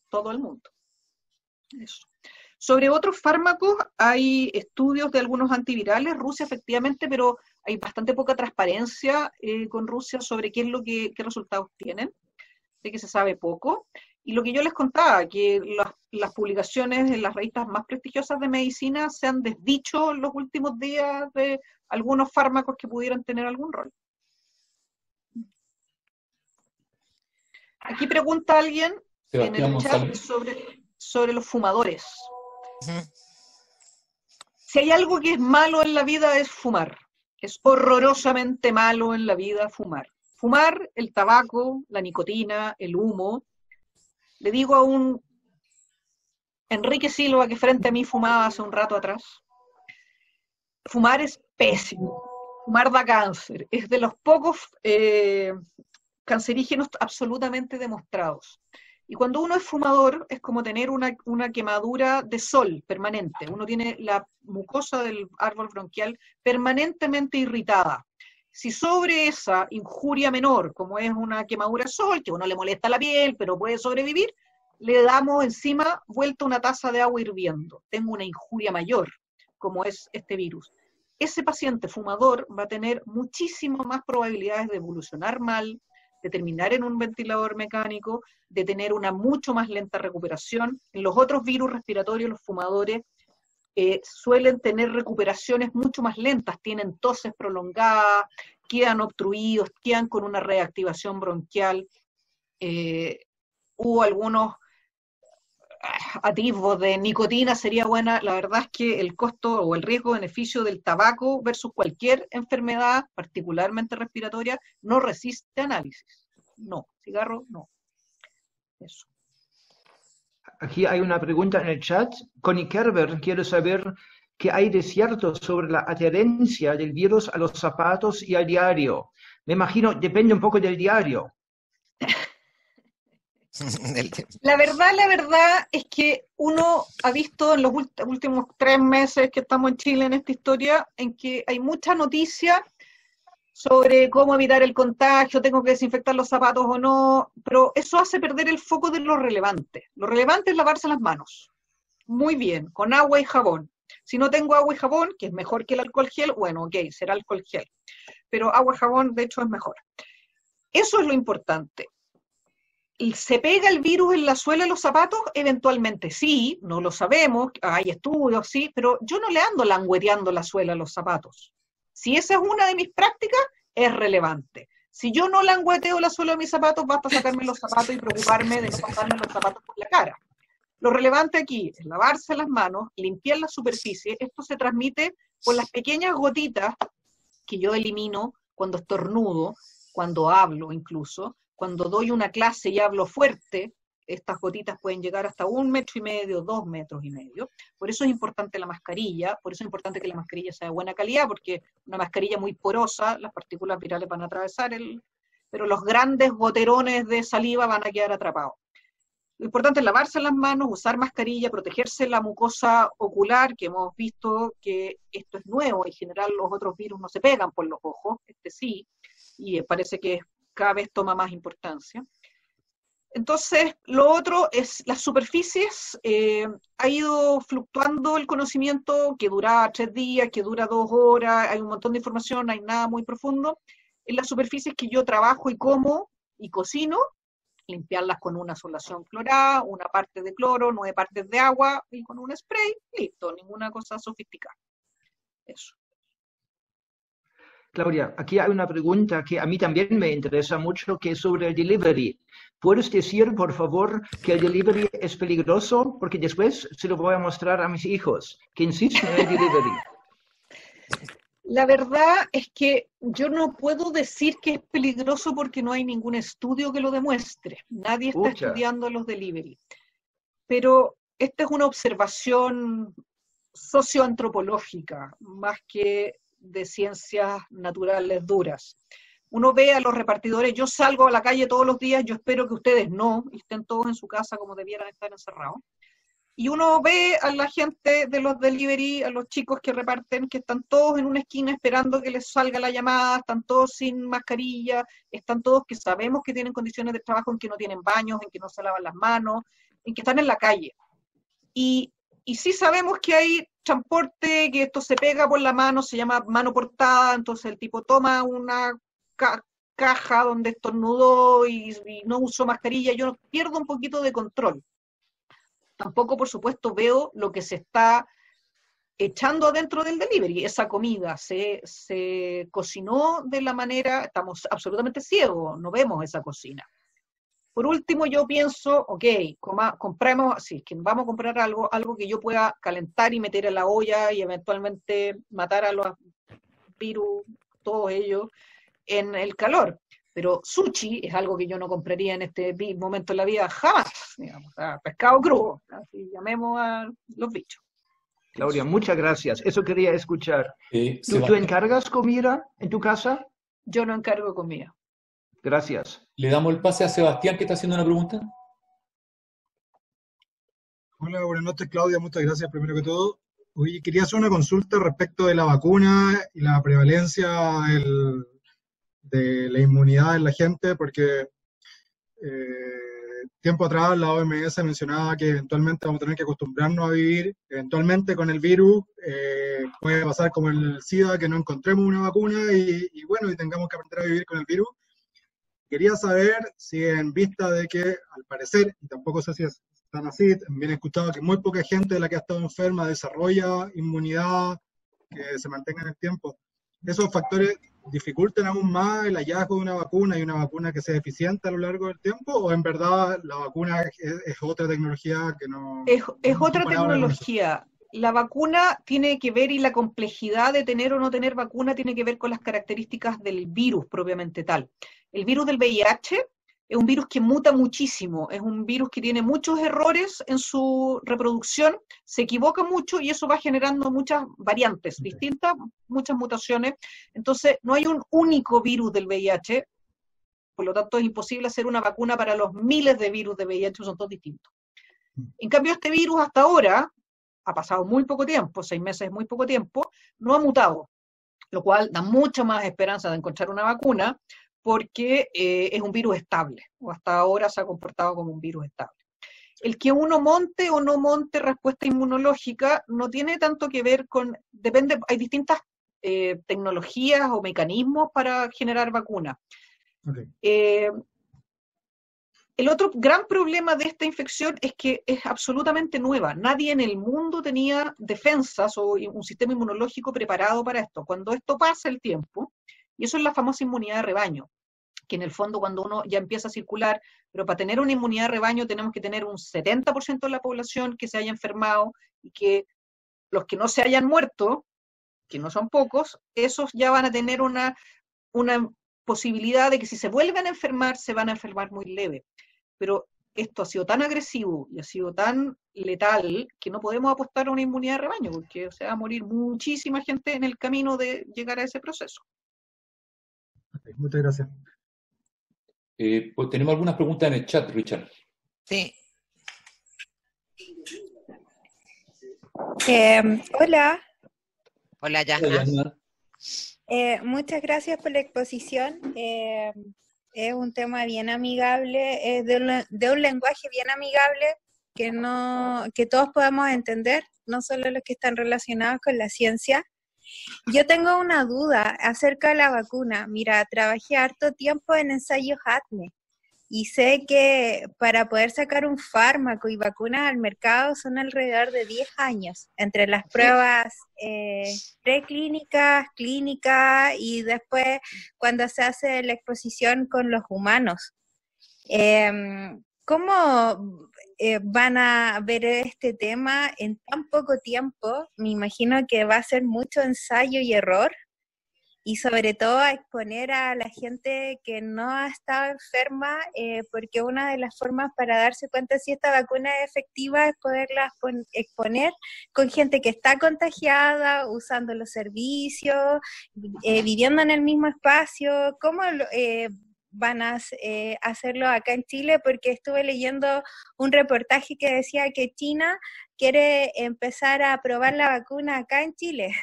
todo el mundo. Eso. Sobre otros fármacos, hay estudios de algunos antivirales, Rusia efectivamente, pero hay bastante poca transparencia con Rusia sobre qué resultados tienen. De que se sabe poco, y lo que yo les contaba, que las publicaciones en las revistas más prestigiosas de medicina se han desdicho en los últimos días de algunos fármacos que pudieran tener algún rol. Aquí pregunta alguien en el chat sobre los fumadores. Si hay algo que es malo en la vida es fumar. Es horrorosamente malo en la vida fumar. Fumar, el tabaco, la nicotina, el humo. Le digo a un Enrique Silva que frente a mí fumaba hace un rato atrás. Fumar es pésimo. Fumar da cáncer. Es de los pocos cancerígenos absolutamente demostrados. Y cuando uno es fumador es como tener una quemadura de sol permanente. Uno tiene la mucosa del árbol bronquial permanentemente irritada. Si sobre esa injuria menor, como es una quemadura de sol, que a uno le molesta la piel, pero puede sobrevivir, le damos encima vuelta una taza de agua hirviendo. Tengo una injuria mayor, como es este virus. Ese paciente fumador va a tener muchísimas más probabilidades de evolucionar mal, de terminar en un ventilador mecánico, de tener una mucho más lenta recuperación. En los otros virus respiratorios, los fumadores suelen tener recuperaciones mucho más lentas, tienen toses prolongadas, quedan obstruidos, quedan con una reactivación bronquial. Hubo algunos atisbos de nicotina, sería buena. La verdad es que el costo o el riesgo-beneficio del tabaco versus cualquier enfermedad, particularmente respiratoria, no resiste análisis. No, cigarro, no. Eso. Aquí hay una pregunta en el chat. Connie Kerber quiere saber qué hay de cierto sobre la adherencia del virus a los zapatos y al diario. Me imagino, depende un poco del diario. La verdad es que uno ha visto en los últimos 3 meses que estamos en Chile en esta historia, en que hay mucha noticia sobre cómo evitar el contagio, tengo que desinfectar los zapatos o no, pero eso hace perder el foco de lo relevante. Lo relevante es lavarse las manos. Muy bien, con agua y jabón. Si no tengo agua y jabón, que es mejor que el alcohol gel, bueno, ok, será alcohol gel. Pero agua y jabón, de hecho, es mejor. Eso es lo importante. ¿Se pega el virus en la suela de los zapatos? Eventualmente sí, no lo sabemos, hay estudios, sí, pero yo no le ando langueteando la suela a los zapatos. Si esa es una de mis prácticas, es relevante. Si yo no langueteo la suela de mis zapatos, basta sacarme los zapatos y preocuparme de no pasarme los zapatos por la cara. Lo relevante aquí es lavarse las manos, limpiar la superficie. Esto se transmite por las pequeñas gotitas que yo elimino cuando estornudo, cuando hablo incluso. Cuando doy una clase y hablo fuerte, estas gotitas pueden llegar hasta 1,5 metros, 2,5 metros. Por eso es importante la mascarilla, por eso es importante que la mascarilla sea de buena calidad, porque una mascarilla muy porosa, las partículas virales van a atravesar pero los grandes goterones de saliva van a quedar atrapados. Lo importante es lavarse las manos, usar mascarilla, protegerse la mucosa ocular, que hemos visto que esto es nuevo, en general los otros virus no se pegan por los ojos, este sí, y parece que cada vez toma más importancia. Entonces, lo otro es las superficies. Ha ido fluctuando el conocimiento, que dura 3 días, que dura 2 horas, hay un montón de información, no hay nada muy profundo. En las superficies que yo trabajo y como y cocino, limpiarlas con una solución clorada, una parte de cloro, 9 partes de agua, y con un spray, listo, ninguna cosa sofisticada. Eso. Claudia, aquí hay una pregunta que a mí también me interesa mucho, que es sobre el delivery. ¿Puedes decir, por favor, que el delivery es peligroso? Porque después se lo voy a mostrar a mis hijos, que insisten en el delivery. La verdad es que yo no puedo decir que es peligroso porque no hay ningún estudio que lo demuestre. Nadie está estudiando los delivery. Pero esta es una observación socioantropológica, más que de ciencias naturales duras. Uno ve a los repartidores, yo salgo a la calle todos los días, yo espero que ustedes no, y estén todos en su casa como debieran estar encerrados, y uno ve a la gente de los delivery, a los chicos que reparten, que están todos en una esquina esperando que les salga la llamada, están todos sin mascarilla, están todos que sabemos que tienen condiciones de trabajo en que no tienen baños, en que no se lavan las manos, en que están en la calle. Y sí sabemos que hay transporte, que esto se pega por la mano, se llama mano portada, entonces el tipo toma una caja donde estornudó y no usó mascarilla, yo pierdo un poquito de control. Tampoco, por supuesto, veo lo que se está echando adentro del delivery. Esa comida se cocinó de la manera, estamos absolutamente ciegos, no vemos esa cocina. Por último, yo pienso, ok, compramos, si es que vamos a comprar algo que yo pueda calentar y meter en la olla y eventualmente matar a los virus, todos ellos, en el calor. Pero sushi es algo que yo no compraría en este momento de la vida jamás, digamos, pescado crudo, así llamemos a los bichos. Claudia, muchas gracias. Eso quería escuchar. ¿Tú encargas comida en tu casa? Yo no encargo comida. Gracias. Le damos el pase a Sebastián, que está haciendo una pregunta. Hola, buenas noches, Claudia. Muchas gracias, primero que todo. Oye, quería hacer una consulta respecto de la vacuna y la prevalencia de la inmunidad en la gente, porque tiempo atrás la OMS mencionaba que eventualmente vamos a tener que acostumbrarnos a vivir, eventualmente con el virus, puede pasar como el SIDA, que no encontremos una vacuna y bueno, y tengamos que aprender a vivir con el virus. Quería saber si en vista de que, al parecer, y tampoco sé si es tan así, también he escuchado que muy poca gente de la que ha estado enferma desarrolla inmunidad que se mantenga en el tiempo. ¿Esos factores dificultan aún más el hallazgo de una vacuna y una vacuna que sea eficiente a lo largo del tiempo? ¿O en verdad la vacuna es otra tecnología que no Es es otra comparable con eso? tecnología. La vacuna tiene que ver, y la complejidad de tener o no tener vacuna tiene que ver con las características del virus propiamente tal. El virus del VIH es un virus que muta muchísimo, es un virus que tiene muchos errores en su reproducción, se equivoca mucho y eso va generando muchas variantes distintas, muchas mutaciones. Entonces, no hay un único virus del VIH, por lo tanto es imposible hacer una vacuna para los miles de virus de VIH, son todos distintos. En cambio, este virus hasta ahora, ha pasado muy poco tiempo, 6 meses es muy poco tiempo, no ha mutado, lo cual da mucha más esperanza de encontrar una vacuna, porque es un virus estable, o hasta ahora se ha comportado como un virus estable. El que uno monte o no monte respuesta inmunológica no tiene tanto que ver con, depende, hay distintas tecnologías o mecanismos para generar vacunas. Okay. El otro gran problema de esta infección es que es absolutamente nueva. Nadie en el mundo tenía defensas o un sistema inmunológico preparado para esto. Cuando esto pasa el tiempo, y eso es la famosa inmunidad de rebaño, que en el fondo cuando uno ya empieza a circular, pero para tener una inmunidad de rebaño tenemos que tener un 70% de la población que se haya enfermado y que los que no se hayan muerto, que no son pocos, esos ya van a tener una posibilidad de que si se vuelven a enfermar, se van a enfermar muy leve. Pero esto ha sido tan agresivo y ha sido tan letal que no podemos apostar a una inmunidad de rebaño, porque se va a morir muchísima gente en el camino de llegar a ese proceso. Okay, muchas gracias. Pues tenemos algunas preguntas en el chat, Richard. Sí. Hola. Hola, Yasna. Muchas gracias por la exposición. Es un tema bien amigable, es de un lenguaje bien amigable que todos podamos entender, no solo los que están relacionados con la ciencia. Yo tengo una duda acerca de la vacuna. Mira, trabajé harto tiempo en ensayos ATME y sé que para poder sacar un fármaco y vacunas al mercado son alrededor de 10 años, entre las pruebas preclínicas, clínicas y después cuando se hace la exposición con los humanos. ¿Cómo van a ver este tema en tan poco tiempo? Me imagino que va a ser mucho ensayo y error, y sobre todo a exponer a la gente que no ha estado enferma, porque una de las formas para darse cuenta si esta vacuna es efectiva es poderla exponer con gente que está contagiada, usando los servicios, viviendo en el mismo espacio. ¿Cómo van a hacerlo acá en Chile? Porque estuve leyendo un reportaje que decía que China quiere empezar a probar la vacuna acá en Chile.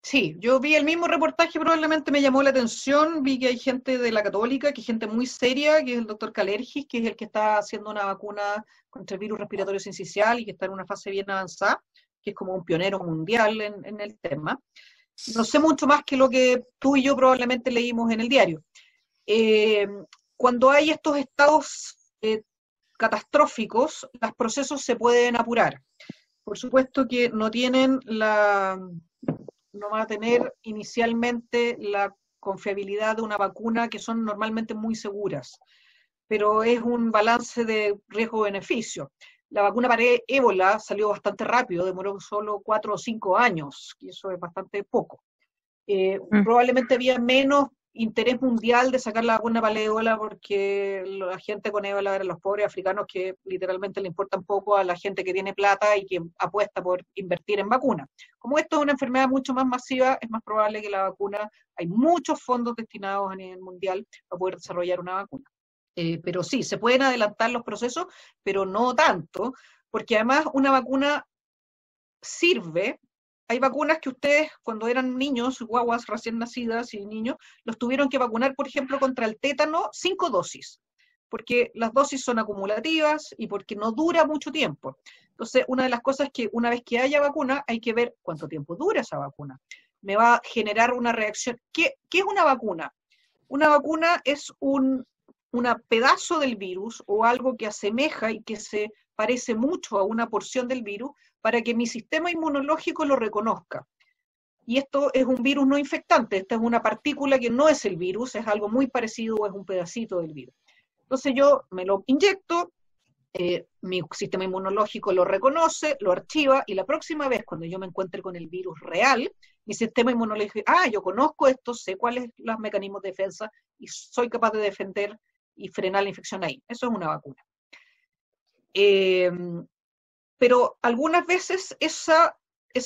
Sí, yo vi el mismo reportaje, probablemente me llamó la atención, vi que hay gente de la Católica, que es gente muy seria, que es el doctor Kalergis, que es el que está haciendo una vacuna contra el virus respiratorio sincicial y que está en una fase bien avanzada, que es como un pionero mundial en el tema. No sé mucho más que lo que tú y yo probablemente leímos en el diario. Cuando hay estos estados catastróficos, los procesos se pueden apurar. Por supuesto que no va a tener inicialmente la confiabilidad de una vacuna, que son normalmente muy seguras, pero es un balance de riesgo-beneficio. La vacuna para ébola salió bastante rápido, demoró solo 4 o 5 años, y eso es bastante poco. Probablemente había menos interés mundial de sacar la vacuna para la ébola porque la gente con ébola eran los pobres africanos que literalmente le importan poco a la gente que tiene plata y que apuesta por invertir en vacunas. Como esto es una enfermedad mucho más masiva, es más probable que la vacuna, hay muchos fondos destinados a nivel mundial para poder desarrollar una vacuna. Pero sí, se pueden adelantar los procesos, pero no tanto, porque además una vacuna sirve. Hay vacunas que ustedes, cuando eran niños, guaguas recién nacidas y niños, los tuvieron que vacunar, por ejemplo, contra el tétano, 5 dosis, porque las dosis son acumulativas y porque no dura mucho tiempo. Entonces, una de las cosas es que una vez que haya vacuna, hay que ver cuánto tiempo dura esa vacuna. Me va a generar una reacción. ¿Qué es una vacuna? Una vacuna es un pedazo del virus o algo que asemeja y que se parece mucho a una porción del virus para que mi sistema inmunológico lo reconozca. Y esto es un virus no infectante, esta es una partícula que no es el virus, es algo muy parecido o es un pedacito del virus. Entonces yo me lo inyecto, mi sistema inmunológico lo reconoce, lo archiva, y la próxima vez cuando yo me encuentre con el virus real, mi sistema inmunológico, yo conozco esto, sé cuáles son los mecanismos de defensa y soy capaz de defender y frenar la infección ahí. Eso es una vacuna. Pero algunas veces esa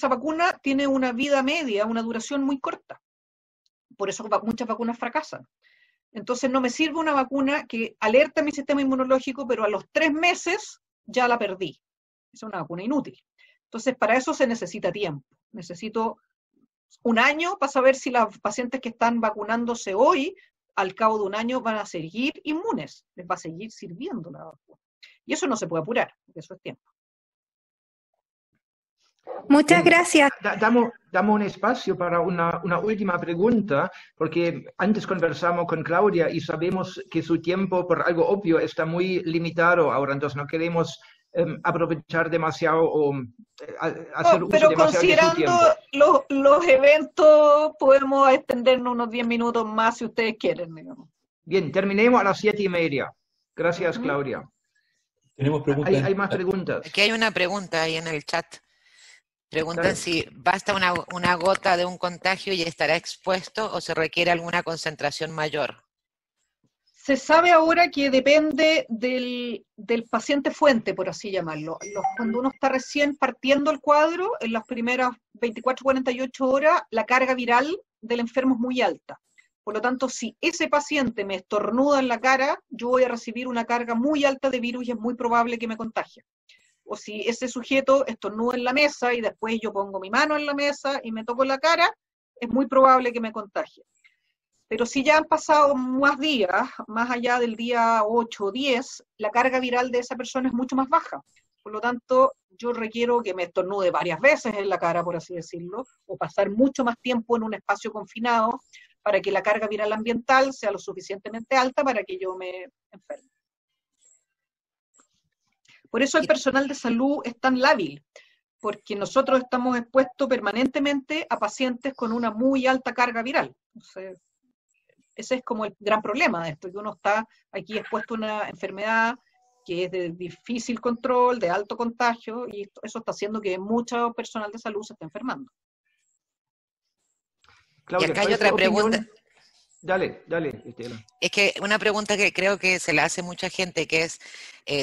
vacuna tiene una vida media, una duración muy corta. Por eso muchas vacunas fracasan. Entonces no me sirve una vacuna que alerta a mi sistema inmunológico, pero a los 3 meses ya la perdí. Es una vacuna inútil. Entonces para eso se necesita tiempo. Necesito 1 año para saber si los pacientes que están vacunándose hoy, al cabo de 1 año, van a seguir inmunes. Les va a seguir sirviendo la vacuna. Y eso no se puede apurar, porque eso es tiempo. Muchas gracias. Damos un espacio para una última pregunta, porque antes conversamos con Claudia y sabemos que su tiempo, por algo obvio, está muy limitado ahora, entonces no queremos aprovechar demasiado o hacer uso demasiado de su tiempo. Pero considerando los eventos, podemos extendernos unos 10 minutos más si ustedes quieren, digamos. Bien, terminemos a las 7:30. Gracias, Claudia. Tenemos preguntas. Hay más preguntas. Aquí hay una pregunta ahí en el chat. Preguntan si basta una gota de un contagio y estará expuesto o se requiere alguna concentración mayor. Se sabe ahora que depende del paciente fuente, por así llamarlo. Cuando uno está recién partiendo el cuadro, en las primeras 24-48 horas, la carga viral del enfermo es muy alta. Por lo tanto, si ese paciente me estornuda en la cara, yo voy a recibir una carga muy alta de virus y es muy probable que me contagie. O si ese sujeto estornuda en la mesa y después yo pongo mi mano en la mesa y me toco la cara, es muy probable que me contagie. Pero si ya han pasado más días, más allá del día 8 o 10, la carga viral de esa persona es mucho más baja. Por lo tanto, yo requiero que me estornude varias veces en la cara, por así decirlo, o pasar mucho más tiempo en un espacio confinado para que la carga viral ambiental sea lo suficientemente alta para que yo me enferme. Por eso el personal de salud es tan lábil, porque nosotros estamos expuestos permanentemente a pacientes con una muy alta carga viral. Entonces, ese es como el gran problema de esto, que uno está aquí expuesto a una enfermedad que es de difícil control, de alto contagio, y eso está haciendo que mucho personal de salud se esté enfermando. Claudia, y acá hay otra pregunta. Dale, Estela. Es que una pregunta que creo que se la hace mucha gente, que es,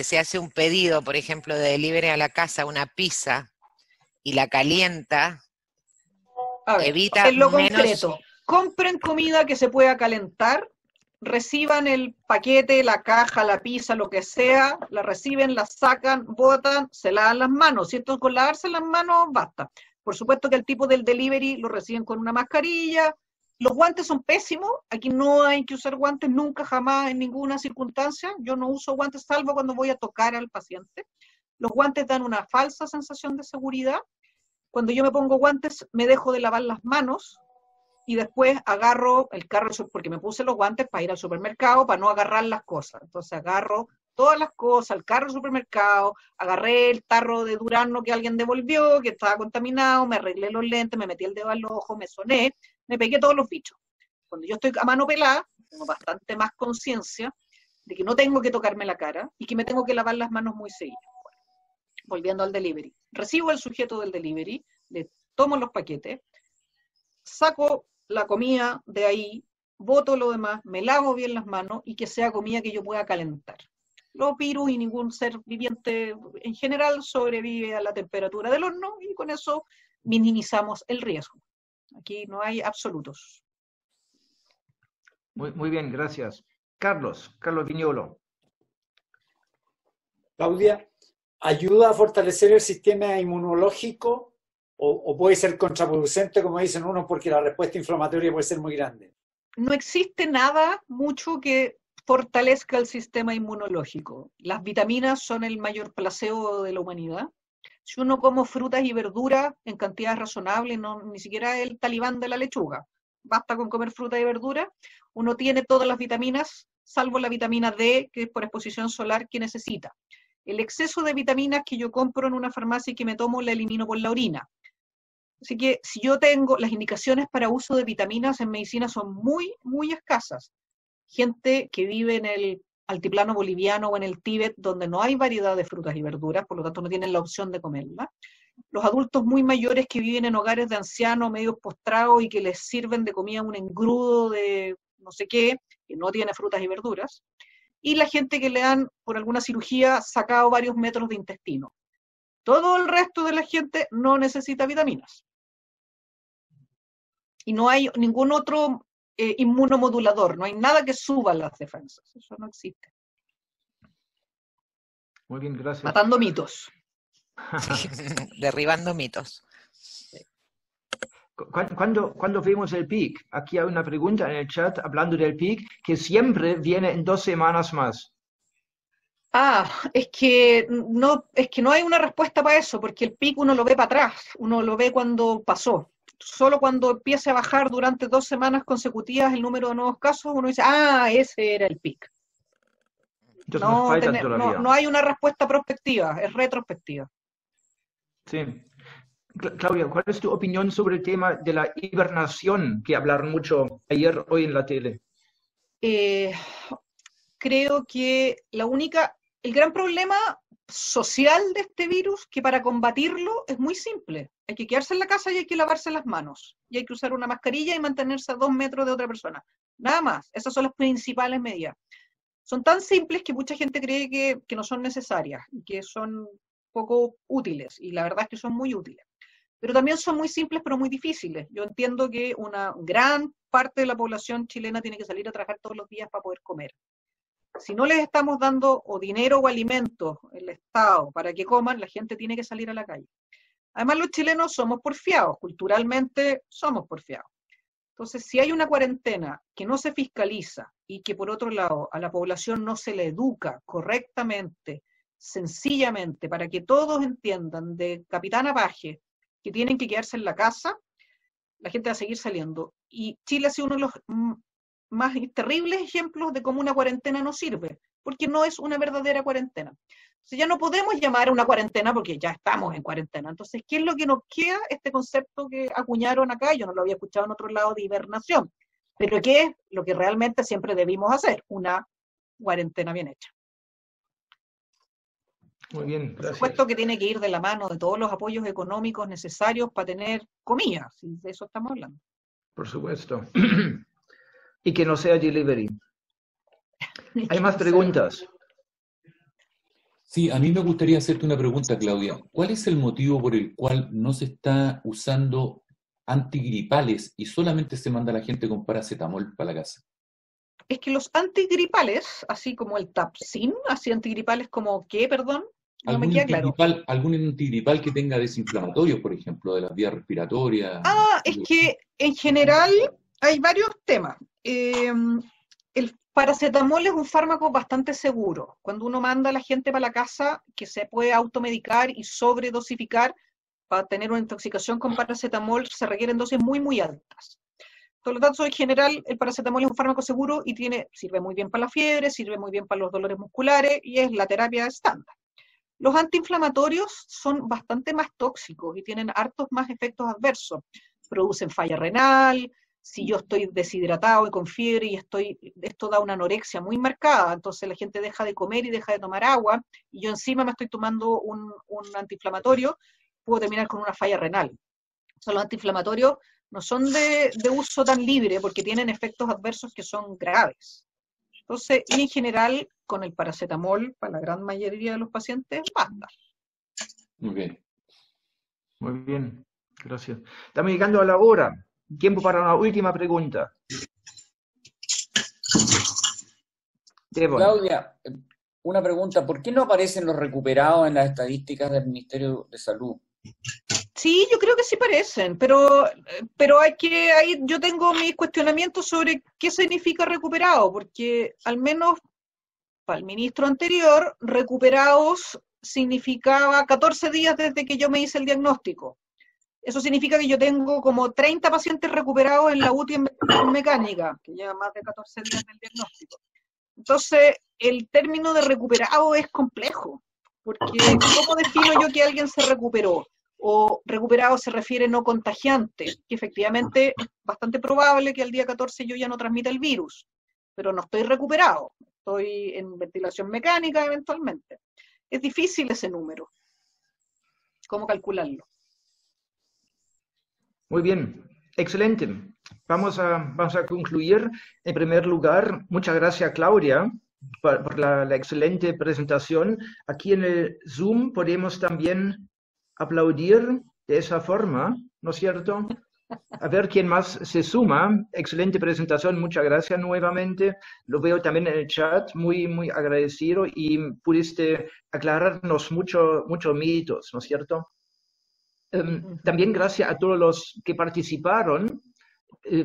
se hace un pedido, por ejemplo, de delivery a la casa, una pizza, y la calienta, evita en lo menos... concreto, compren comida que se pueda calentar, reciban el paquete, la caja, la pizza, lo que sea, la reciben, la sacan, botan, se lavan las manos. Si esto con lavarse las manos, basta. Por supuesto que el tipo del delivery lo reciben con una mascarilla. Los guantes son pésimos, aquí no hay que usar guantes nunca, jamás, en ninguna circunstancia. Yo no uso guantes salvo cuando voy a tocar al paciente. Los guantes dan una falsa sensación de seguridad. Cuando yo me pongo guantes, me dejo de lavar las manos y después agarro el carro, porque me puse los guantes para ir al supermercado, para no agarrar las cosas. Entonces agarro todas las cosas, el carro del supermercado, agarré el tarro de durazno que alguien devolvió, que estaba contaminado, me arreglé los lentes, me metí el dedo al ojo, me soné, me pegué todos los bichos. Cuando yo estoy a mano pelada, tengo bastante más conciencia de que no tengo que tocarme la cara y que me tengo que lavar las manos muy seguido. Bueno, volviendo al delivery. Recibo al sujeto del delivery, le tomo los paquetes, saco la comida de ahí, boto lo demás, me lavo bien las manos y que sea comida que yo pueda calentar. Los virus y ningún ser viviente en general sobrevive a la temperatura del horno y con eso minimizamos el riesgo. Aquí no hay absolutos. Muy bien, gracias. Carlos Viñolo. Claudia, ¿ayuda a fortalecer el sistema inmunológico o puede ser contraproducente, como dicen unos, porque la respuesta inflamatoria puede ser muy grande? No existe nada mucho que fortalezca el sistema inmunológico. Las vitaminas son el mayor placebo de la humanidad. Si uno come frutas y verduras en cantidades razonables, ni siquiera el talibán de la lechuga, basta con comer fruta y verdura, uno tiene todas las vitaminas salvo la vitamina D, que es por exposición solar, que necesita. El exceso de vitaminas que yo compro en una farmacia y que me tomo la elimino por la orina. Así que si yo tengo las indicaciones para uso de vitaminas en medicina son muy, muy escasas. Gente que vive en el altiplano boliviano o en el Tíbet, donde no hay variedad de frutas y verduras, por lo tanto no tienen la opción de comerlas. Los adultos muy mayores que viven en hogares de ancianos medios postrados y que les sirven de comida un engrudo de no sé qué, que no tiene frutas y verduras. Y la gente que le han, por alguna cirugía, sacado varios metros de intestino. Todo el resto de la gente no necesita vitaminas. Y no hay ningún otro inmunomodulador, no hay nada que suba las defensas, eso no existe. Muy bien, gracias. Matando mitos. Derribando mitos. ¿Cuándo vemos el PIC? Aquí hay una pregunta en el chat hablando del PIC, que siempre viene en 2 semanas más. Es que no hay una respuesta para eso, porque el PIC uno lo ve para atrás, uno lo ve cuando pasó. Solo cuando empiece a bajar durante 2 semanas consecutivas el número de nuevos casos, uno dice, ese era el PIC. Entonces nos falta todavía. No hay una respuesta prospectiva, es retrospectiva. Sí. Claudia, ¿cuál es tu opinión sobre el tema de la hibernación que hablaron mucho ayer, hoy en la tele? Creo que el gran problema social de este virus, que para combatirlo es muy simple. Hay que quedarse en la casa y hay que lavarse las manos. Y hay que usar una mascarilla y mantenerse a 2 metros de otra persona. Nada más. Esas son las principales medidas. Son tan simples que mucha gente cree que no son necesarias y que son poco útiles. Y la verdad es que son muy útiles. Pero también son muy simples pero muy difíciles. Yo entiendo que una gran parte de la población chilena tiene que salir a trabajar todos los días para poder comer. Si no les estamos dando o dinero o alimentos, el Estado, para que coman, la gente tiene que salir a la calle. Además, los chilenos somos porfiados, culturalmente somos porfiados. Entonces, si hay una cuarentena que no se fiscaliza y que, por otro lado, a la población no se le educa correctamente, sencillamente, para que todos entiendan de capitán a paje que tienen que quedarse en la casa, la gente va a seguir saliendo. Y Chile ha sido uno de los más terribles ejemplos de cómo una cuarentena no sirve, porque no es una verdadera cuarentena. Entonces ya no podemos llamar a una cuarentena porque ya estamos en cuarentena. Entonces, ¿qué es lo que nos queda? Este concepto que acuñaron acá, yo no lo había escuchado en otro lado, de hibernación, pero ¿qué es lo que realmente siempre debimos hacer? Una cuarentena bien hecha. Muy bien, gracias. Por supuesto que tiene que ir de la mano de todos los apoyos económicos necesarios para tener comida, si de eso estamos hablando. Por supuesto. Y que no sea delivery. ¿Hay más preguntas? Sí, a mí me gustaría hacerte una pregunta, Claudia. ¿Cuál es el motivo por el cual no se está usando antigripales y solamente se manda a la gente con paracetamol para la casa? Es que los antigripales, así como el Tapsin, así antigripales como ¿qué, perdón? No me queda claro. ¿Algún antigripal que tenga desinflamatorios, por ejemplo, de las vías respiratorias? Es que en general hay varios temas. El paracetamol es un fármaco bastante seguro. Cuando uno manda a la gente para la casa, que se puede automedicar y sobredosificar, para tener una intoxicación con paracetamol se requieren dosis muy, muy altas. Por lo tanto, en general, el paracetamol es un fármaco seguro y sirve muy bien para la fiebre, sirve muy bien para los dolores musculares y es la terapia estándar. Los antiinflamatorios son bastante más tóxicos y tienen hartos más efectos adversos. Producen falla renal. Si yo estoy deshidratado y con fiebre y esto da una anorexia muy marcada, entonces la gente deja de comer y deja de tomar agua, y yo encima me estoy tomando un antiinflamatorio, puedo terminar con una falla renal. O sea, los antiinflamatorios no son de uso tan libre porque tienen efectos adversos que son graves. Entonces, y en general, con el paracetamol, para la gran mayoría de los pacientes, basta. Muy bien. Muy bien, gracias. Estamos llegando a la hora. Tiempo para una última pregunta. Claudia, una pregunta. ¿Por qué no aparecen los recuperados en las estadísticas del Ministerio de Salud? Sí, yo creo que sí parecen, pero ahí yo tengo mis cuestionamientos sobre qué significa recuperado, porque al menos para el ministro anterior, recuperados significaba 14 días desde que yo me hice el diagnóstico. Eso significa que yo tengo como 30 pacientes recuperados en la UTI en mecánica, que lleva más de 14 días del diagnóstico. Entonces, el término de recuperado es complejo, porque ¿cómo defino yo que alguien se recuperó? O recuperado se refiere no contagiante, que efectivamente es bastante probable que al día 14 yo ya no transmita el virus, pero no estoy recuperado, estoy en ventilación mecánica eventualmente. Es difícil ese número. ¿Cómo calcularlo? Muy bien, excelente. Vamos a concluir. En primer lugar, muchas gracias, Claudia, por la excelente presentación. Aquí en el Zoom podemos también aplaudir de esa forma, ¿no es cierto? A ver quién más se suma. Excelente presentación, muchas gracias nuevamente. Lo veo también en el chat, muy agradecido, y pudiste aclararnos muchos mitos, ¿no es cierto? También gracias a todos los que participaron.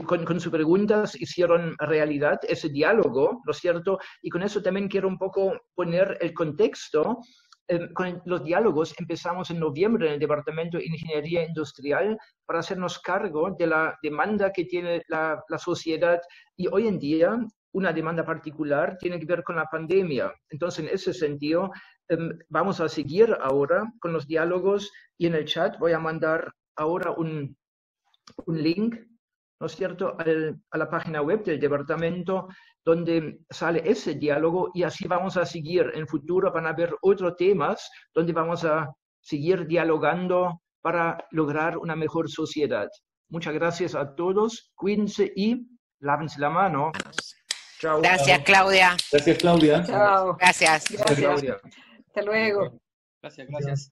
Con sus preguntas hicieron realidad ese diálogo, ¿no es cierto? Y con eso también quiero un poco poner el contexto. Con los diálogos empezamos en noviembre en el Departamento de Ingeniería Industrial para hacernos cargo de la demanda que tiene la sociedad, y hoy en día una demanda particular tiene que ver con la pandemia. Entonces, en ese sentido, vamos a seguir ahora con los diálogos, y en el chat voy a mandar ahora un link, ¿no es cierto?, a la página web del departamento, donde sale ese diálogo, y así vamos a seguir. En futuro van a haber otros temas donde vamos a seguir dialogando para lograr una mejor sociedad. Muchas gracias a todos, cuídense y lávense la mano. Chao. Gracias, Claudia. Gracias, Claudia. Chao. Gracias. Gracias. Claudia. Hasta luego. Gracias.